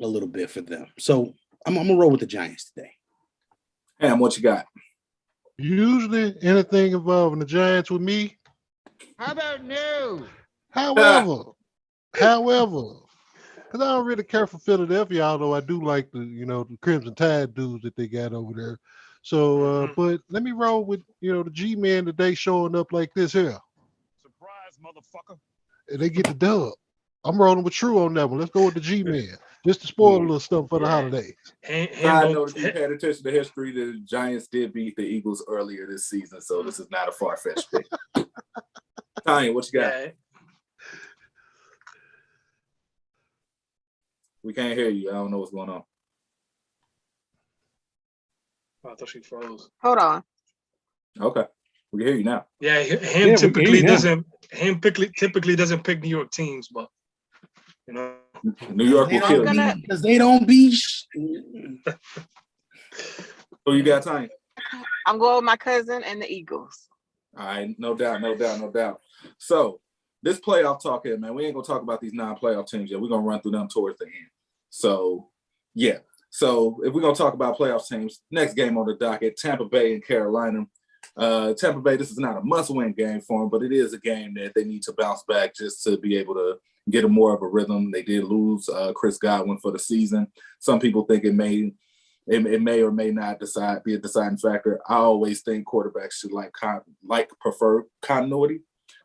a little bit for them. So I'm going to roll with the Giants today. Ham, what you got? Usually anything involving the Giants with me. How about no? However, because I don't really care for Philadelphia, although I do like the Crimson Tide dudes that they got over there. So, but let me roll with the G-Men today showing up like this here. Surprise, motherfucker. And they get the dub. I'm rolling with True on that one. Let's go with the G-Men. Just to spoil a little stuff for the holidays. I know if you paid attention to history, the Giants did beat the Eagles earlier this season, so this is not a far-fetched pick. Tanya, what you got? Yeah. We can't hear you. I don't know what's going on. I thought she froze. Hold on. Okay, we can hear you now. Yeah, him typically doesn't pick New York teams, but New York will kill you. Because they don't be. Who you got, Tanya? I'm going with my cousin and the Eagles. All right, no doubt. So this playoff talk here, man, we ain't gonna talk about these non-playoff teams yet. We're gonna run through them towards the end. So yeah. So if we're gonna talk about playoff teams, next game on the docket, Tampa Bay and Carolina. Tampa Bay, this is not a must-win game for them, but it is a game that they need to bounce back just to be able to get a more of a rhythm. They did lose Chris Godwin for the season. Some people think it may or may not be a deciding factor. I always think quarterbacks should prefer continuity.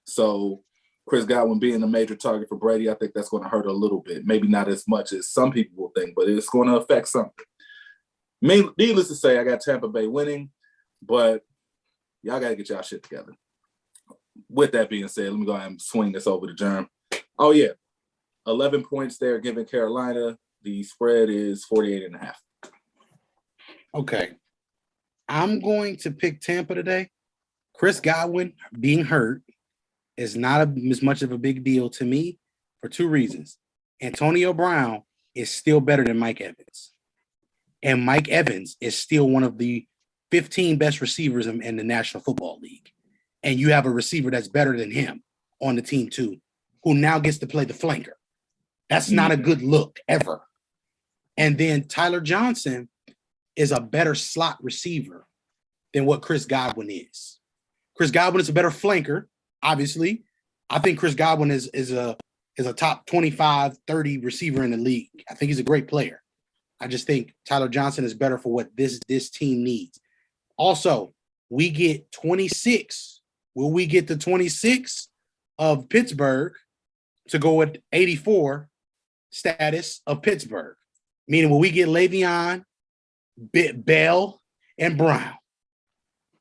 So Chris Godwin being a major target for Brady, I think that's going to hurt a little bit. Maybe not as much as some people will think, but it's going to affect something. Needless to say, I got Tampa Bay winning, but y'all got to get y'all shit together. With that being said, let me go ahead and swing this over to Jerm. Oh, yeah. 11 points there giving Carolina. The spread is 48.5. Okay. I'm going to pick Tampa today. Chris Godwin being hurt is not as much of a big deal to me for two reasons. Antonio Brown is still better than Mike Evans. And Mike Evans is still one of the 15 best receivers in the National Football League. And you have a receiver that's better than him on the team too, who now gets to play the flanker. That's not a good look ever. And then Tyler Johnson is a better slot receiver than what Chris Godwin is. Chris Godwin is a better flanker, obviously. I think Chris Godwin is a top 25, 30 receiver in the league. I think he's a great player. I just think Tyler Johnson is better for what this team needs. Also, we get 26. Will we get the 26 of Pittsburgh to go with 84 status of Pittsburgh? Meaning, will we get Le'Veon, Bell, and Brown?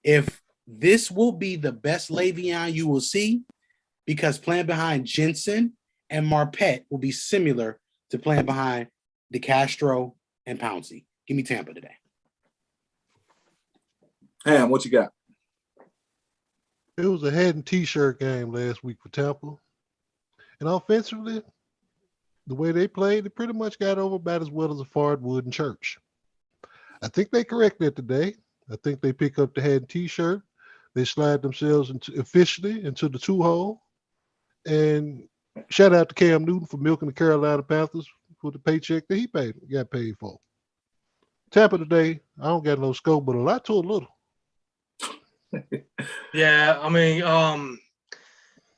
If this will be the best Le'Veon you will see, because playing behind Jensen and Marpet will be similar to playing behind DeCastro and Pouncey. Give me Tampa today. Ham, what you got? It was a head and t-shirt game last week for Tampa. And offensively, the way they played, they pretty much got over about as well as a Fardwood and Church. I think they corrected it today. I think they pick up the head and t-shirt. They slide themselves officially into the two-hole. And shout out to Cam Newton for milking the Carolina Panthers for the paycheck that he got paid for. Tampa today, I don't got no scope, but a lot to a little. Yeah, I mean,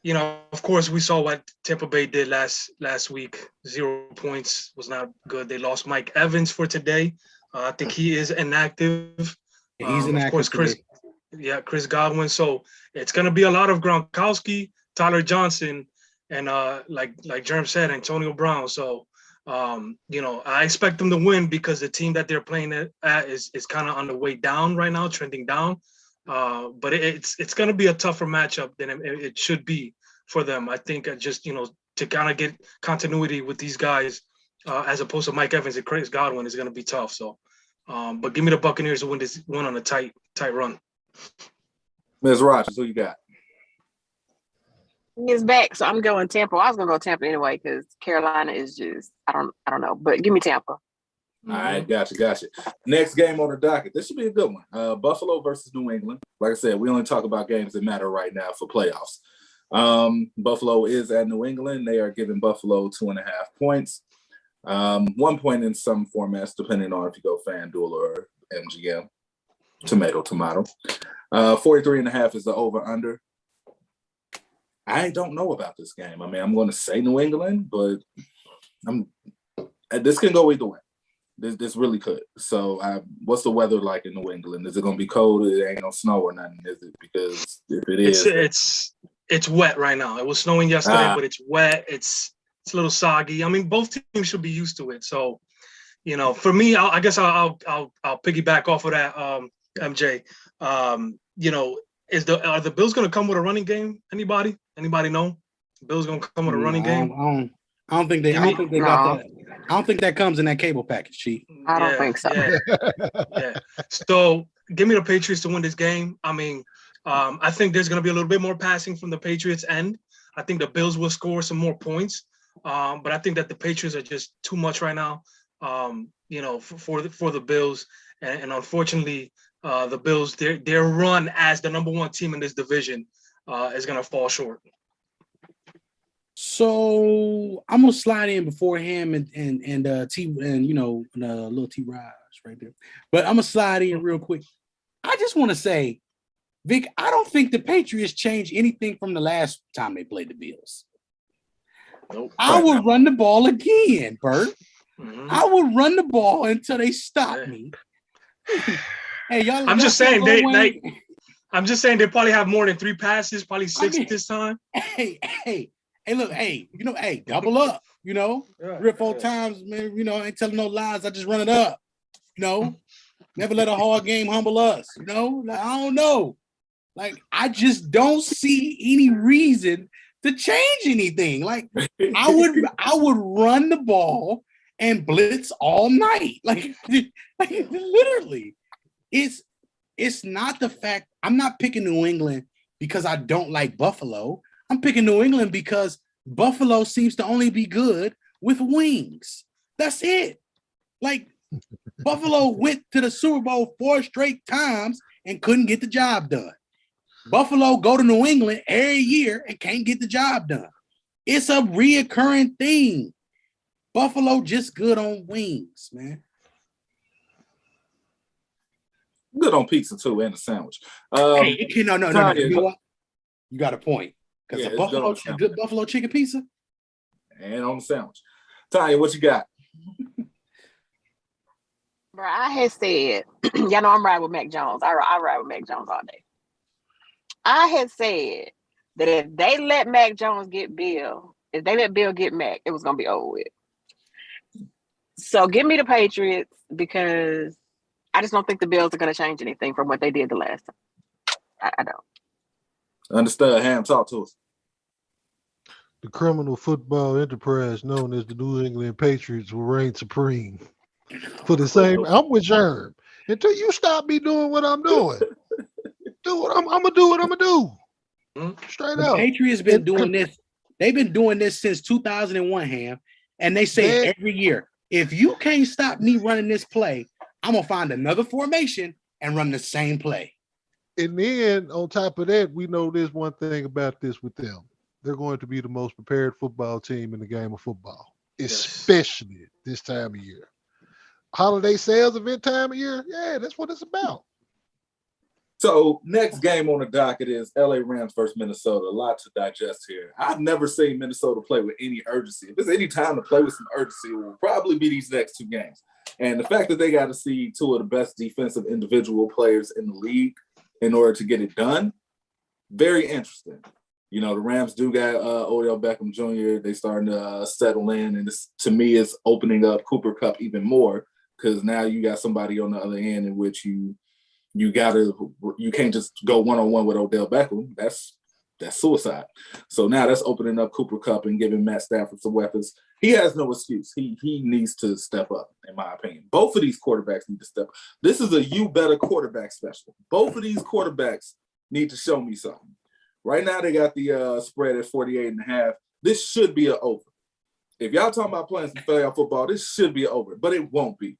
of course, we saw what Tampa Bay did last week. 0 points was not good. They lost Mike Evans for today. I think he is inactive. He's Of course, inactive today. Chris Godwin. So it's gonna be a lot of Gronkowski, Tyler Johnson, and like Jerm said, Antonio Brown. So I expect them to win because the team that they're playing at is kind of on the way down right now, trending down. But it's going to be a tougher matchup than it should be for them. I think just to kind of get continuity with these guys, as opposed to Mike Evans and Chris Godwin, is going to be tough. So, but give me the Buccaneers to win this one on a tight run. Ms. Rodgers, who you got? He's back, so I'm going Tampa. I was gonna go Tampa anyway because Carolina is just I don't know, but give me Tampa. All right, gotcha. Next game on the docket. This should be a good one. Buffalo versus New England. Like I said, we only talk about games that matter right now for playoffs. Buffalo is at New England. They are giving Buffalo 2.5 points. 1 point in some formats, depending on if you go FanDuel or MGM. Tomato. 43.5 is the over-under. I don't know about this game. I mean, I'm going to say New England, but this can go either way. This really could. So, what's the weather like in New England? Is it going to be cold? It ain't no snow or nothing, is it? Because if it is, it's wet right now. It was snowing yesterday, but it's wet. It's a little soggy. I mean, both teams should be used to it. So, for me, I guess I'll piggyback off of that, MJ. Are the Bills going to come with a running game? Anybody know? Bills going to come with a running game? I don't think they got that. I don't think that comes in that cable package, Chief. I don't think so. Yeah. So give me the Patriots to win this game. I mean, I think there's going to be a little bit more passing from the Patriots end. I think the Bills will score some more points. But I think that the Patriots are just too much right now, for the Bills. And unfortunately, the Bills, their run as the number one team in this division is going to fall short. So I'm gonna slide in before him and T and little T Raj right there. But I'm gonna slide in real quick. I just want to say, Vic, I don't think the Patriots changed anything from the last time they played the Bills. nope. I would run the ball again, Bert. Mm-hmm. I would run the ball until they stop me. Hey, y'all. I'm just saying I'm just saying they probably have more than 3 passes, probably 6 this time. Hey, look, double up, 3 or 4 times, man, I ain't telling no lies. I just run it up, never let a hard game humble us, I don't know. Like, I just don't see any reason to change anything. Like, I would run the ball and blitz all night. Like literally, it's not the fact I'm not picking New England because I don't like Buffalo. I'm picking New England because Buffalo seems to only be good with wings. That's it. Like, Buffalo went to the Super Bowl 4 straight times and couldn't get the job done. Buffalo go to New England every year and can't get the job done. It's a reoccurring thing. Buffalo just good on wings, man. Good on pizza too, and a sandwich. No. You know what? You got a point. Because a good Buffalo chicken pizza. And on the sandwich. Tanya, what you got? Bro, I had said, y'all know I'm riding with Mac Jones. I ride with Mac Jones all day. I had said that if they let Mac Jones get Bill, if they let Bill get Mac, it was going to be over with. So give me the Patriots because I just don't think the Bills are going to change anything from what they did the last time. I don't. Understood. Ham, talk to us. The criminal football enterprise known as the New England Patriots will reign supreme. For the same, I'm with Jerm. Until you stop me doing what I'm doing. I'm gonna do what I'm gonna do. Straight the up. Patriots been doing this. They've been doing this since 2001, Ham. And they say every year, if you can't stop me running this play, I'm gonna find another formation and run the same play. And then on top of that, we know there's one thing about this with them. They're going to be the most prepared football team in the game of football, especially this time of year. Holiday sales event time of year, yeah, that's what it's about. So next game on the docket is LA Rams versus Minnesota. A lot to digest here. I've never seen Minnesota play with any urgency. If there's any time to play with some urgency, it will probably be these next two games. And the fact that they got to see two of the best defensive individual players in the league in order to get it done, very interesting. You know, the Rams do got Odell Beckham Jr. They starting to settle in, and this, to me, is opening up Cooper Kupp even more because now you got somebody on the other end in which you can't just go one-on-one with Odell Beckham. That's suicide. So now that's opening up Cooper Kupp and giving Matt Stafford some weapons. He has no excuse. He needs to step up, in my opinion. Both of these quarterbacks need to step up. This is a you better quarterback special. Both of these quarterbacks need to show me something. Right now they got the spread at 48.5. This should be an over. If y'all talking about playing some playoff football, this should be an over, but it won't be.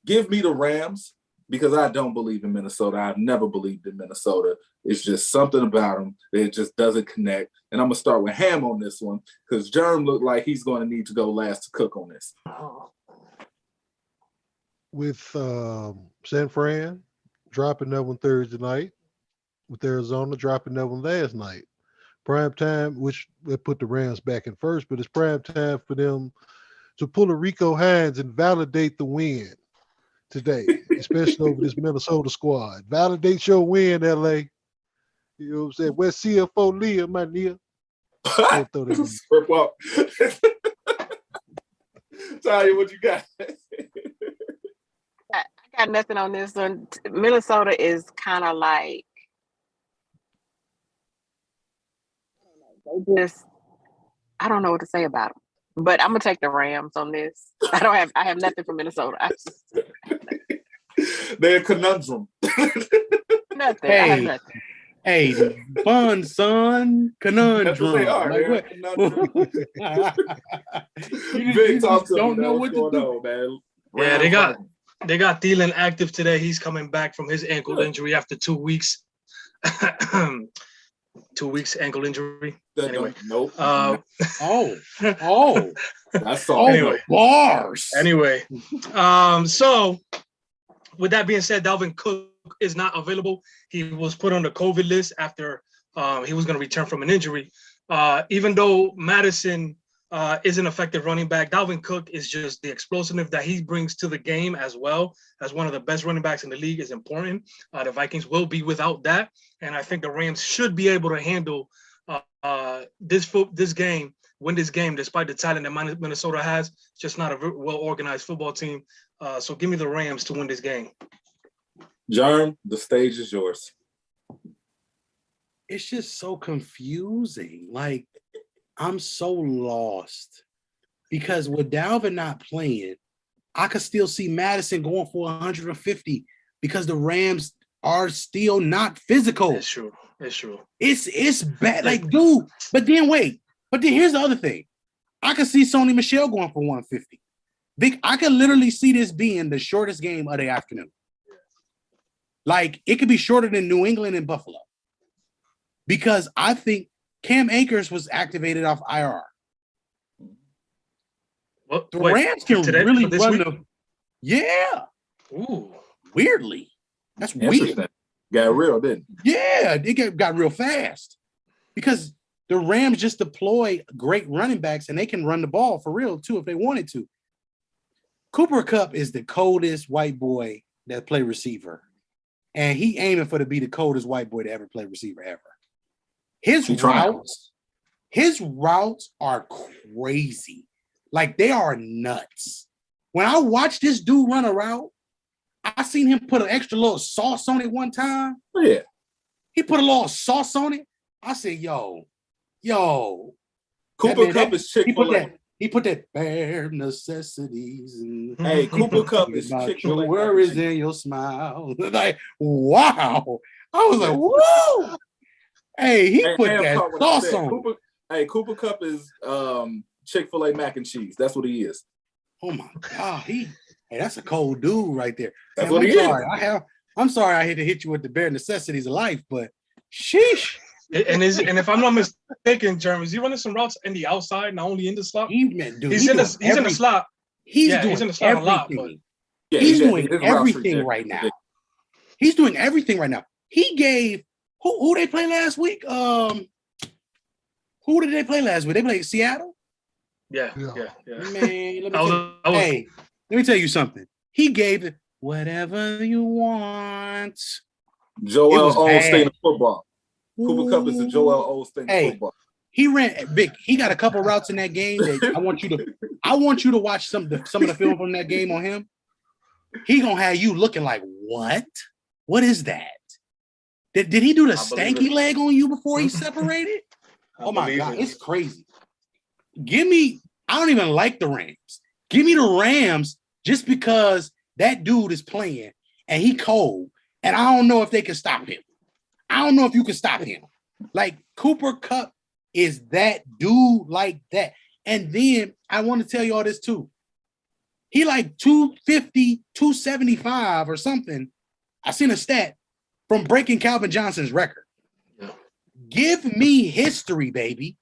Give me the Rams. Because I don't believe in Minnesota. I've never believed in Minnesota. It's just something about them that it just doesn't connect. And I'm going to start with Ham on this one because Jerm looked like he's going to need to go last to cook on this. With San Fran dropping that one Thursday night, with Arizona dropping that one last night. Prime time, which they put the Rams back in first, but it's prime time for them to pull a Rico Hines and validate the win today, especially over this Minnesota squad. Validate your win, LA. You know what I'm saying? Where's CFO Leah, my nigga? Talia, what you got? I got nothing on this one. Minnesota is kind of like I don't know what to say about them. But I'm gonna take the Rams on this. I have nothing for Minnesota. They're a conundrum. Nothing. I have nothing. Hey, fun, son. Conundrum. That's what they are. Like, Big talk to don't me, know what's what to going on, man. Yeah, they got Thielen active today. He's coming back from his ankle injury after 2 weeks. 2 weeks ankle injury. Anyway, nope. That's all. Anyway, bars. Anyway, so with that being said, Dalvin Cook is not available. He was put on the COVID list after he was going to return from an injury. Even though Madison is an effective running back, Dalvin Cook is just the explosiveness that he brings to the game as well as one of the best running backs in the league is important. The Vikings will be without that. And I think the Rams should be able to handle this game, win this game, despite the talent that Minnesota has. It's just not a well-organized football team. So give me the Rams to win this game. Jerm, the stage is yours. It's just so confusing. Like, I'm so lost because with Dalvin not playing, I could still see Madison going for 150 because the Rams are still not physical. It's true. It's bad. Like, dude, but then here's the other thing. I could see Sony Michel going for 150. I could literally see this being the shortest game of the afternoon. Like, it could be shorter than New England and Buffalo. Because I think Cam Akers was activated off IR. The Rams can really run the. Yeah. Ooh. Weirdly. That's weird. Got real, didn't it? Yeah, it got real fast. Because the Rams just deploy great running backs and they can run the ball for real too if they wanted to. Cooper Kupp is the coldest white boy that play receiver. And he aiming for to be the coldest white boy to ever play receiver ever. His routes are crazy. Like, they are nuts. When I watch this dude run a route, I seen him put an extra little sauce on it one time. Yeah. He put a little sauce on it. I said, yo. Cooper Kupp is Chick-fil-A. He put that bare necessities. And hey, Cooper Kupp is Chick-fil-A. Your worries in your smile. Like, wow. I was like, whoa. Hey, he put that sauce on. Cooper Kupp is Chick-fil-A mac and cheese. That's what he is. Oh my God. Hey, that's a cold dude right there. That's what he is. I'm sorry I had to hit you with the bare necessities of life, but sheesh. And if I'm not mistaken, Jeremy, is he running some routes in the outside, not only in the slot? He's in the slot. He's in the slot a lot. But he's doing everything right now. He's doing everything right now. He gave who they play last week? Who did they play last week? They played Seattle. Yeah. Man, let me tell you something. He gave it whatever you want. Joel Osteen of football. Cooper Kupp is the Joel Osteen of football. He ran big. He got a couple routes in that game that I want you to watch some of the film from that game on him. He gonna have you looking like, what? What is that? Did he do the stanky leg on you before he separated? Oh my God, it's crazy. I don't even like the Rams. Give me the Rams just because that dude is playing and he cold. And I don't know if they can stop him. I don't know if you can stop him. Like Cooper Kupp is that dude like that. And then I want to tell you all this too. He like 250, 275 or something. I seen a stat from breaking Calvin Johnson's record. Yeah. Give me history, baby.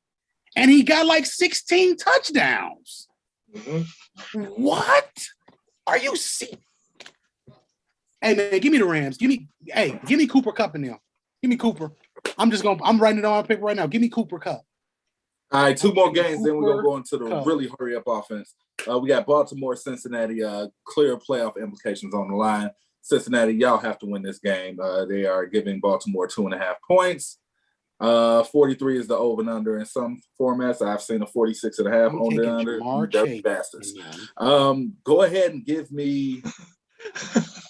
And he got like 16 touchdowns. Mm-hmm. What? Are you serious? Hey man, give me the Rams. Give me Cooper Kupp in there. Give me Cooper. I'm writing it on my paper right now. Give me Cooper Kupp. All right, two more games, then we're gonna go into the really hurry up offense. We got Baltimore, Cincinnati, clear playoff implications on the line. Cincinnati, y'all have to win this game. They are giving Baltimore 2.5 points. 43 is the over and under in some formats. I've seen a 46.5 on the under. Dirty bastards. Go ahead and give me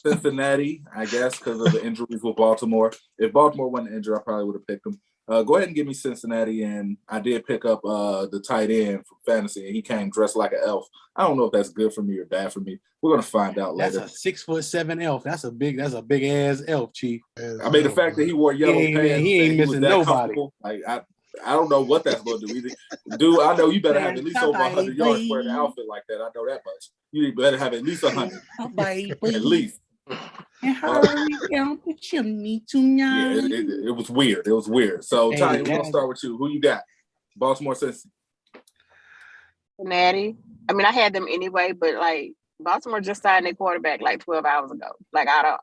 Cincinnati, I guess, because of the injuries with Baltimore. If Baltimore wasn't injured, I probably would have picked them. Go ahead and give me Cincinnati, and I did pick up the tight end from fantasy, and he came dressed like an elf. I don't know if that's good for me or bad for me. We're gonna find out later. That's a 6'7" elf. That's a big ass elf, Chief. I mean, the fact that he wore yellow pants, he ain't missing nobody. Like I don't know what that's going to do either. Dude, I know you better have at least over 100 yards for an outfit like that. I know that much. You better have at least 100. At least. And hurry down the chimney tonight. Yeah, it was weird. It was weird. So, Tanya, we're going to start with you. Who you got? Baltimore, Cincinnati. Cincinnati. I mean, I had them anyway, but like Baltimore just signed their quarterback like 12 hours ago. Like that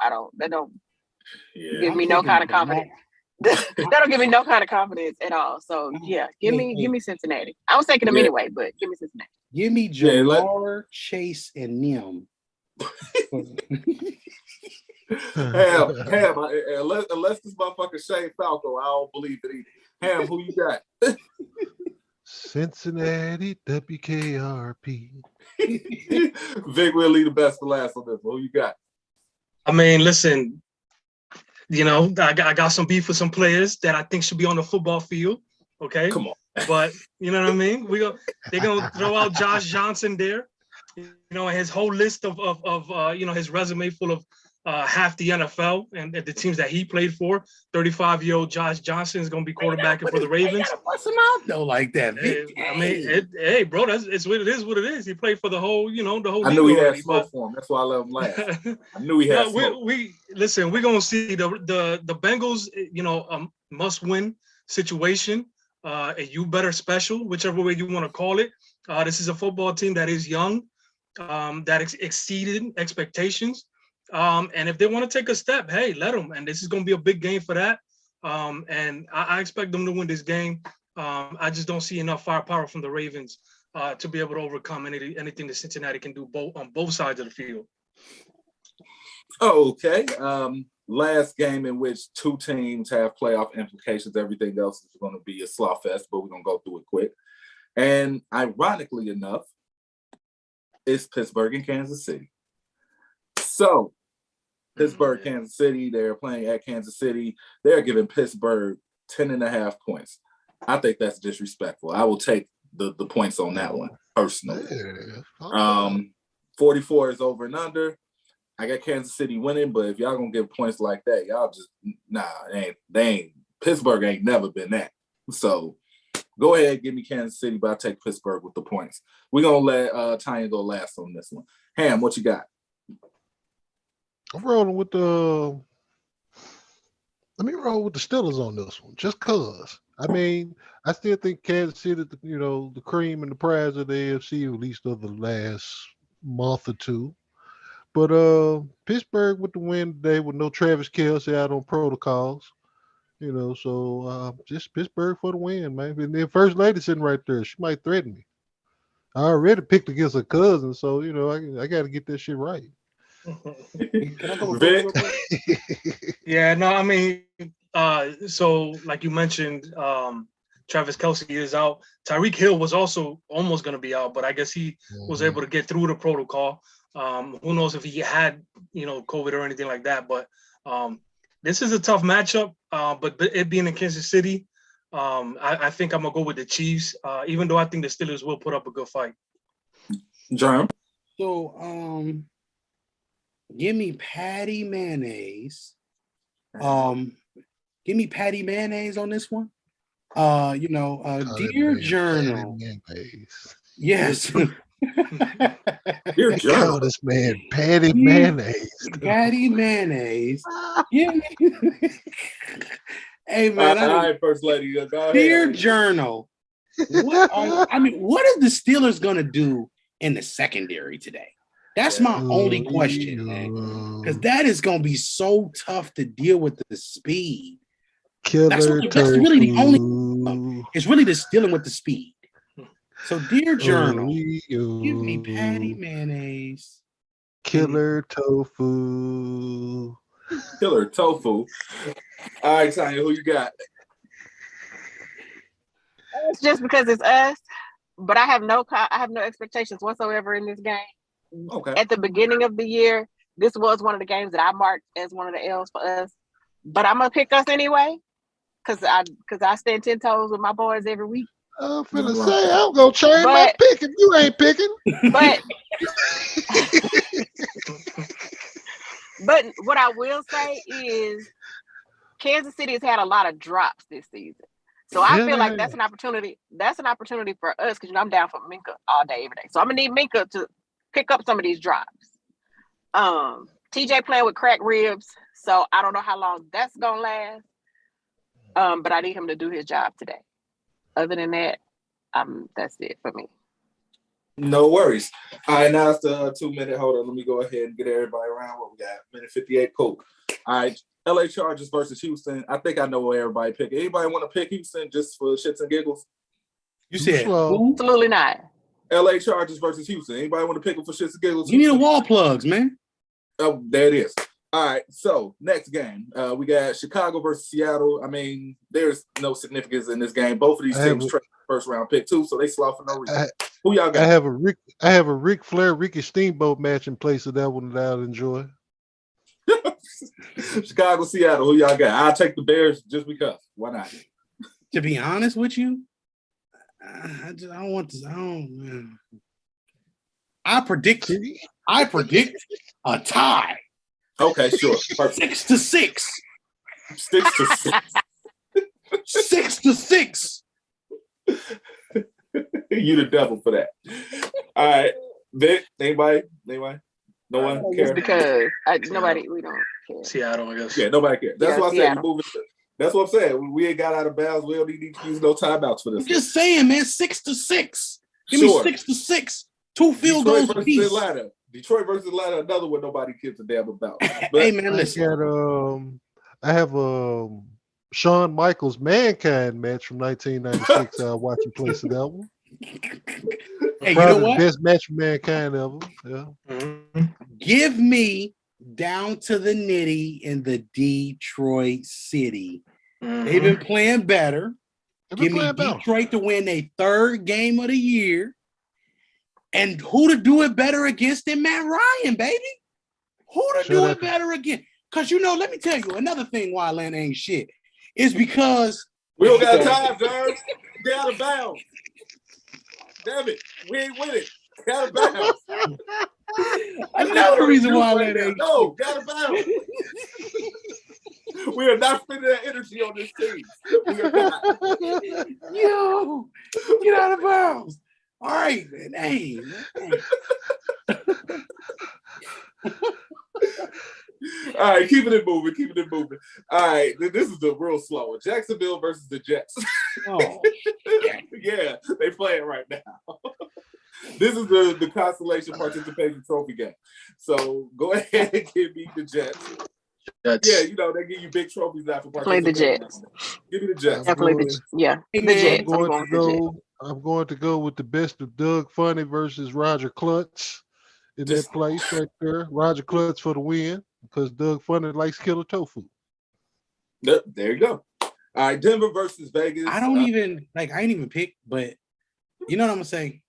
don't give me no kind of confidence. That don't give me no kind of confidence at all. So yeah, give me Cincinnati. I was taking them anyway, but give me Cincinnati. Give me Jamar, Chase, and Nim. Ham, unless this motherfucker Shane Falco, I don't believe it either. Ham, who you got? Cincinnati, WKRP. Vic will leave the best for last on this. Who you got? I mean, listen, I got some beef with some players that I think should be on the football field. Okay, come on, but you know what I mean. They're gonna throw out Josh Johnson there. His whole list of his resume full of half the NFL and the teams that he played for. 35-year-old Josh Johnson is going to be quarterbacking for the Ravens. Bust him out though like that. I mean, bro, it's what it is. What it is. He played for the whole, the whole. I knew he had smoke for him. That's why I let him laugh. I knew he had smoke. Listen. We're going to see the Bengals. Must-win situation. You better special, whichever way you want to call it. This is a football team that is young. That exceeded expectations. And if they want to take a step, hey, let them. And this is going to be a big game for that. And I expect them to win this game. I just don't see enough firepower from the Ravens to be able to overcome anything that Cincinnati can do on both sides of the field. Okay. Last game in which two teams have playoff implications. Everything else is going to be a slot fest, but we're going to go through it quick. And ironically enough, it's Pittsburgh and Kansas City. So, Pittsburgh, Kansas City, they're playing at Kansas City. They're giving Pittsburgh 10.5 points. I think that's disrespectful. I will take the points on that one, personally. 44 is over and under. I got Kansas City winning, but if y'all going to give points like that, y'all just, Pittsburgh ain't never been that. So, go ahead, give me Kansas City, but I'll take Pittsburgh with the points. We're going to let Tanya go last on this one. Ham, what you got? I'm rolling with let me roll with the Steelers on this one, just cause. I mean, I still think Kansas City, the cream and the prize of the AFC, at least of the last month or two. But Pittsburgh with the win today with no Travis Kelce out on protocols. So just Pittsburgh for the win, man. And then First Lady sitting right there. She might threaten me. I already picked against her cousin, so I got to get that shit right. Can I go Vic? real quick? Yeah, no, I mean, so like you mentioned, Travis Kelce is out. Tyreek Hill was also almost going to be out, but I guess he was able to get through the protocol. Who knows if he had, COVID or anything like that. But this is a tough matchup. But it being in Kansas City, I think I'm going to go with the Chiefs, even though I think the Steelers will put up a good fight. John? So, give me Patty Mayonnaise. Give me Patty Mayonnaise on this one. Dear Journal. Yes. Dear Journal. This man, Patty Mayonnaise. Patty Mayonnaise. Yeah. Hey man, all right, First Lady. Go ahead. Dear Journal. What are the Steelers gonna do in the secondary today? That's my only question, man. Because that is gonna be so tough to deal with the speed. That's really the only. It's really just dealing with the speed. So, Dear Journal, give me Patty Mayonnaise. Killer tofu. Killer tofu. All right, Tanya, who you got? It's just because it's us, but I have no expectations whatsoever in this game. Okay. At the beginning of the year, this was one of the games that I marked as one of the L's for us. But I'm gonna pick us anyway, because I stand 10 toes with my boys every week. I'm finna say I'm gonna change my pick if you ain't picking. But what I will say is Kansas City has had a lot of drops this season. So I feel like that's an opportunity. That's an opportunity for us because I'm down for Minka all day, every day. So I'm gonna need Minka to pick up some of these drops. TJ playing with cracked ribs, so I don't know how long that's gonna last. But I need him to do his job today. Other than that, that's it for me. No worries. All right, now it's the 2-minute. Hold on, let me go ahead and get everybody around. What we got? Minute 58. Cool. All right, LA Chargers versus Houston. I think I know where everybody pick. Anybody want to pick Houston just for shits and giggles? You said who? Absolutely not. LA Chargers versus Houston. Anybody want to pick them for shits and giggles? You need the wall plugs, man. Oh, there it is. All right, so next game, we got Chicago versus Seattle. I mean, there's no significance in this game. Both of these teams trade first round pick too, so they slot for no reason. Who y'all got? I have a Ric Flair, Ricky Steamboat match in place of that one that I'll enjoy. Chicago, Seattle. Who y'all got? I'll take the Bears just because. Why not? To be honest with you, I don't want this. Man. I predict a tie. Okay, sure. Perfect. 6-6. 6-6. 6-6. You the devil for that. All right, Vic. Anybody? No one cares. Just because nobody, we don't care. Seattle, I guess. Yeah, nobody cares. That's what I said. Seattle. That's what I'm saying. We ain't got out of bounds. We don't need to use no timeouts for this. I'm just saying, man. 6-6. Give me 6-6. 2 field goals apiece. Detroit versus Atlanta, another one nobody gives a damn about. But, hey man, listen. I have Shawn Michaels Mankind match from 1996. I watched him play for that one. Hey, you know what? Best match for Mankind ever. Yeah. Mm-hmm. Give me down to the nitty in the Detroit City. Mm-hmm. They've been playing better. Give me Detroit to win their 3rd game of the year. And who to do it better against than Matt Ryan, baby? Who to do it better against? Because, let me tell you, another thing why Atlanta ain't shit is because... We don't got time, Jarvis. Get out of bounds. Damn it. We ain't winning. Get out of bounds. Another reason why Atlanta ain't No, get out of bounds. We are not spending that energy on this team. We are not. Yo, get out of bounds. All right, man. Hey. All right, keeping it moving. All right, this is the real slow. Jacksonville versus the Jets. Oh, yeah, they playing right now. This is the consolation participation trophy game. So go ahead and give me the Jets. Yeah, you know, they give you big trophies now for Play the participating. Jets. Give me the Jets. Definitely the Jets. I'm going to go with the best of Doug Funny versus Roger Klutz in that place right there. Roger Klutz for the win because Doug Funny likes killer tofu. Yep, there you go. All right, Denver versus Vegas. I ain't even pick, but you know what I'm gonna say?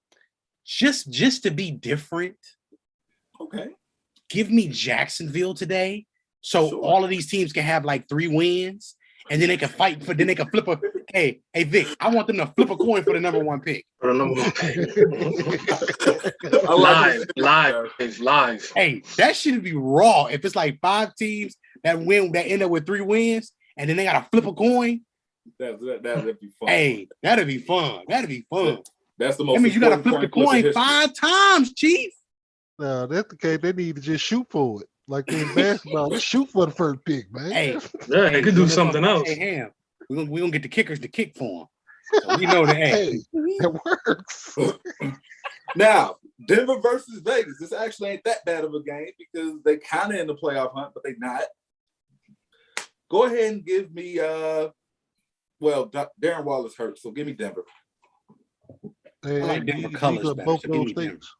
Just to be different. Okay. Give me Jacksonville today. So all of these teams can have like 3 wins, and then they can fight then they can flip a. Hey, Vic, I want them to flip a coin for the number 1 pick. For the number 1 pick. Live. Hey, that should be raw. If it's like 5 teams that end up with 3 wins, and then they gotta flip a coin. That'd be fun. Hey, that'd be fun. That's the most. I mean, you gotta flip the coin 5 times, Chief. No, that's the case. They need to just shoot for it. Like in basketball, let's shoot for the first pick, man. Hey, they could do something else. Hey, we're gonna get the kickers to kick for them. So we know that. Hey, that works. Now, Denver versus Vegas. This actually ain't that bad of a game because they kind of in the playoff hunt, but they not. Go ahead and give me. Darren Waller's hurt, so give me Denver. Hey, I like Denver colors better. Both So of give those me states.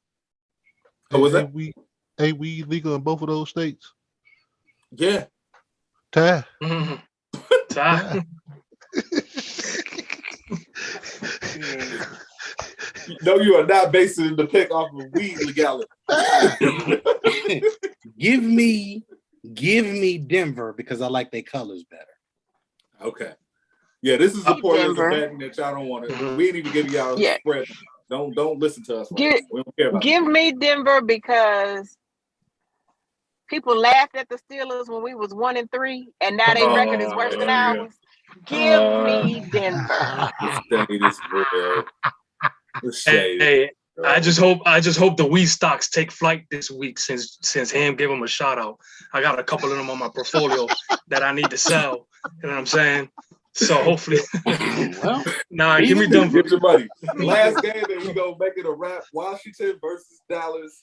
Denver. Oh, was that? We legal in both of those states. Yeah. Ty. Mm-hmm. Ty. No, you are not basing the pick off of weed legality. Give me Denver because I like their colors better. Okay. Yeah, this is the point of the betting that y'all don't want to. We ain't even give y'all a spread. Don't listen to us. We don't care about give me Denver because people laughed at the Steelers when we was 1-3, and now their record is worse than ours. Give me Denver. The shade is real. The shade. Hey, I just hope the weed stocks take flight this week since Ham gave them a shout out. I got a couple of them on my portfolio that I need to sell. You know what I'm saying? So hopefully, give me Denver. Get your money. Last game, and we go make it a wrap. Washington versus Dallas.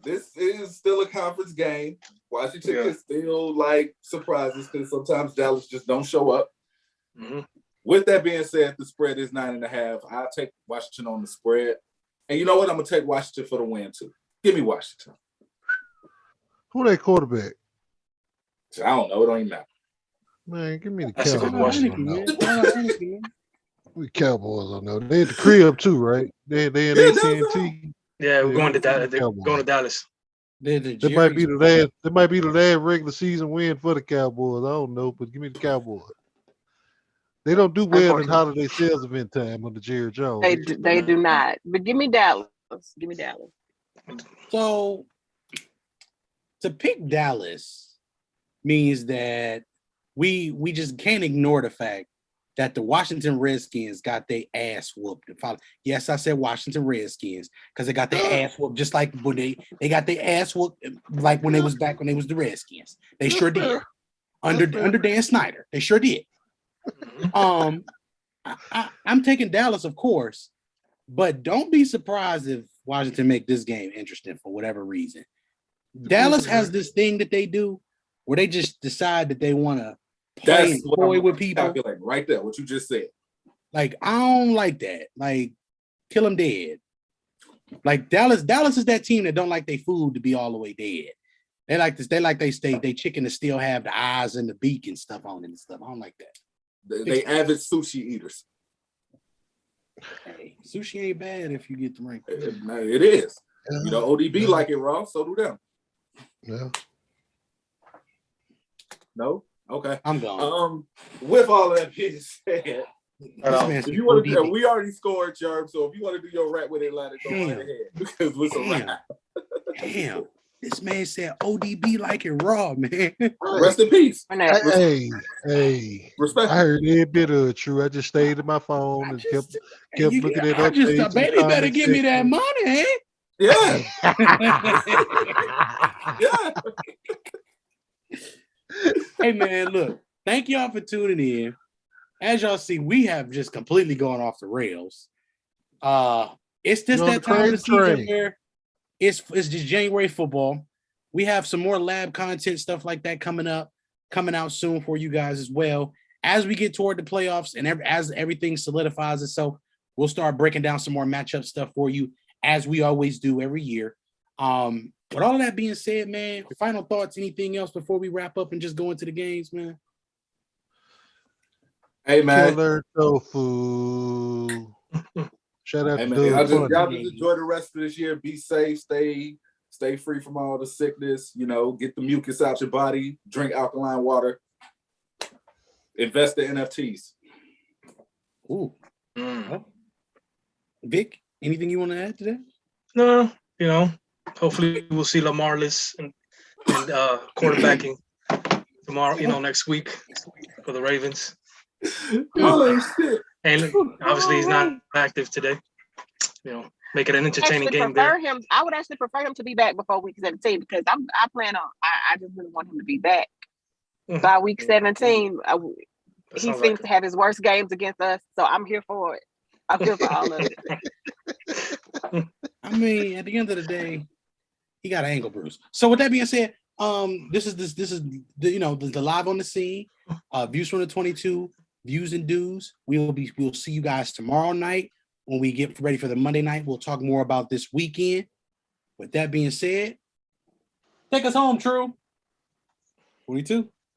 This is still a conference game. Washington can still surprises because sometimes Dallas just don't show up. Mm-hmm. With that being said, the spread is 9.5. I'll take Washington on the spread. And you know what? I'm gonna take Washington for the win too. Give me Washington. Who that quarterback? I don't know. It don't even matter. Man, give me the That's Cowboys. The Cowboys, I know. They at the crib too, right? They in AT&T. Yeah, we're going to Dallas. They're going to Dallas. That might be the last regular season win for the Cowboys. I don't know, but give me the Cowboys. They don't do well in holiday sales event time under Jerry Jones. They do not. But give me Dallas. Give me Dallas. So to pick Dallas means that we just can't ignore the fact that the Washington Redskins got their ass whooped. Yes, I said Washington Redskins because they got their ass whooped just like when they got their ass whooped like when they was back when they was the Redskins. They sure did. Under Dan Snyder. They sure did. I'm taking Dallas, of course, but don't be surprised if Washington make this game interesting for whatever reason. Dallas has this thing that they do where they just decide that they want to play and toy with people. Right there, what you just said. Like, I don't like that. Like, kill them dead. Like Dallas is that team that don't like their food to be all the way dead. They like this. They like they chicken to still have the eyes and the beak and stuff on it and stuff. I don't like that. They avid sushi eaters. Hey, sushi ain't bad if you get the right. It is. You know, ODB like it raw, so do them. Yeah. No? Okay. I'm gone. With all that being said, if you want to, we already scored, Jerm. So if you want to do your rap with Atlanta, go right ahead because we're so rap. Damn, this man said ODB like it raw, man. Rest in peace. Hey, respect. I heard every bit of it true. I just stayed in my phone and kept looking at updates. Baby better give me that money, eh? Yeah. Yeah. Hey man, look, thank y'all for tuning in. As y'all see, we have just completely gone off the rails. It's just You're on that the time of the crazy season train. where it's just January football. We have some more lab content, stuff like that coming out soon for you guys as well. As we get toward the playoffs and as everything solidifies itself, we'll start breaking down some more matchup stuff for you, as we always do every year. But all of that being said, man, final thoughts, anything else before we wrap up and just go into the games, man? Hey, man. Killer tofu. Shout out Hey, to man, Doug Funny. y'all just enjoy the rest of this year. Be safe. Stay free from all the sickness. You know, get the mucus out your body. Drink alkaline water. Invest in NFTs. Ooh. Well, Vic, anything you want to add to that? No, you know, hopefully we'll see Lamarless and quarterbacking tomorrow, next week for the Ravens. Holy shit. And obviously he's not active today. Make it an entertaining game there. I would actually prefer him to be back before week 17 because I just really want him to be back by week 17. He seems to have his worst games against us, so I'm here for it. I'm here for all of it. I mean, at the end of the day, he got an ankle bruise. So with that being said, this is the live on the scene, views from the 22, views and dues. We'll see you guys tomorrow night when we get ready for the Monday night. We'll talk more about this weekend. With that being said, take us home, True. 22.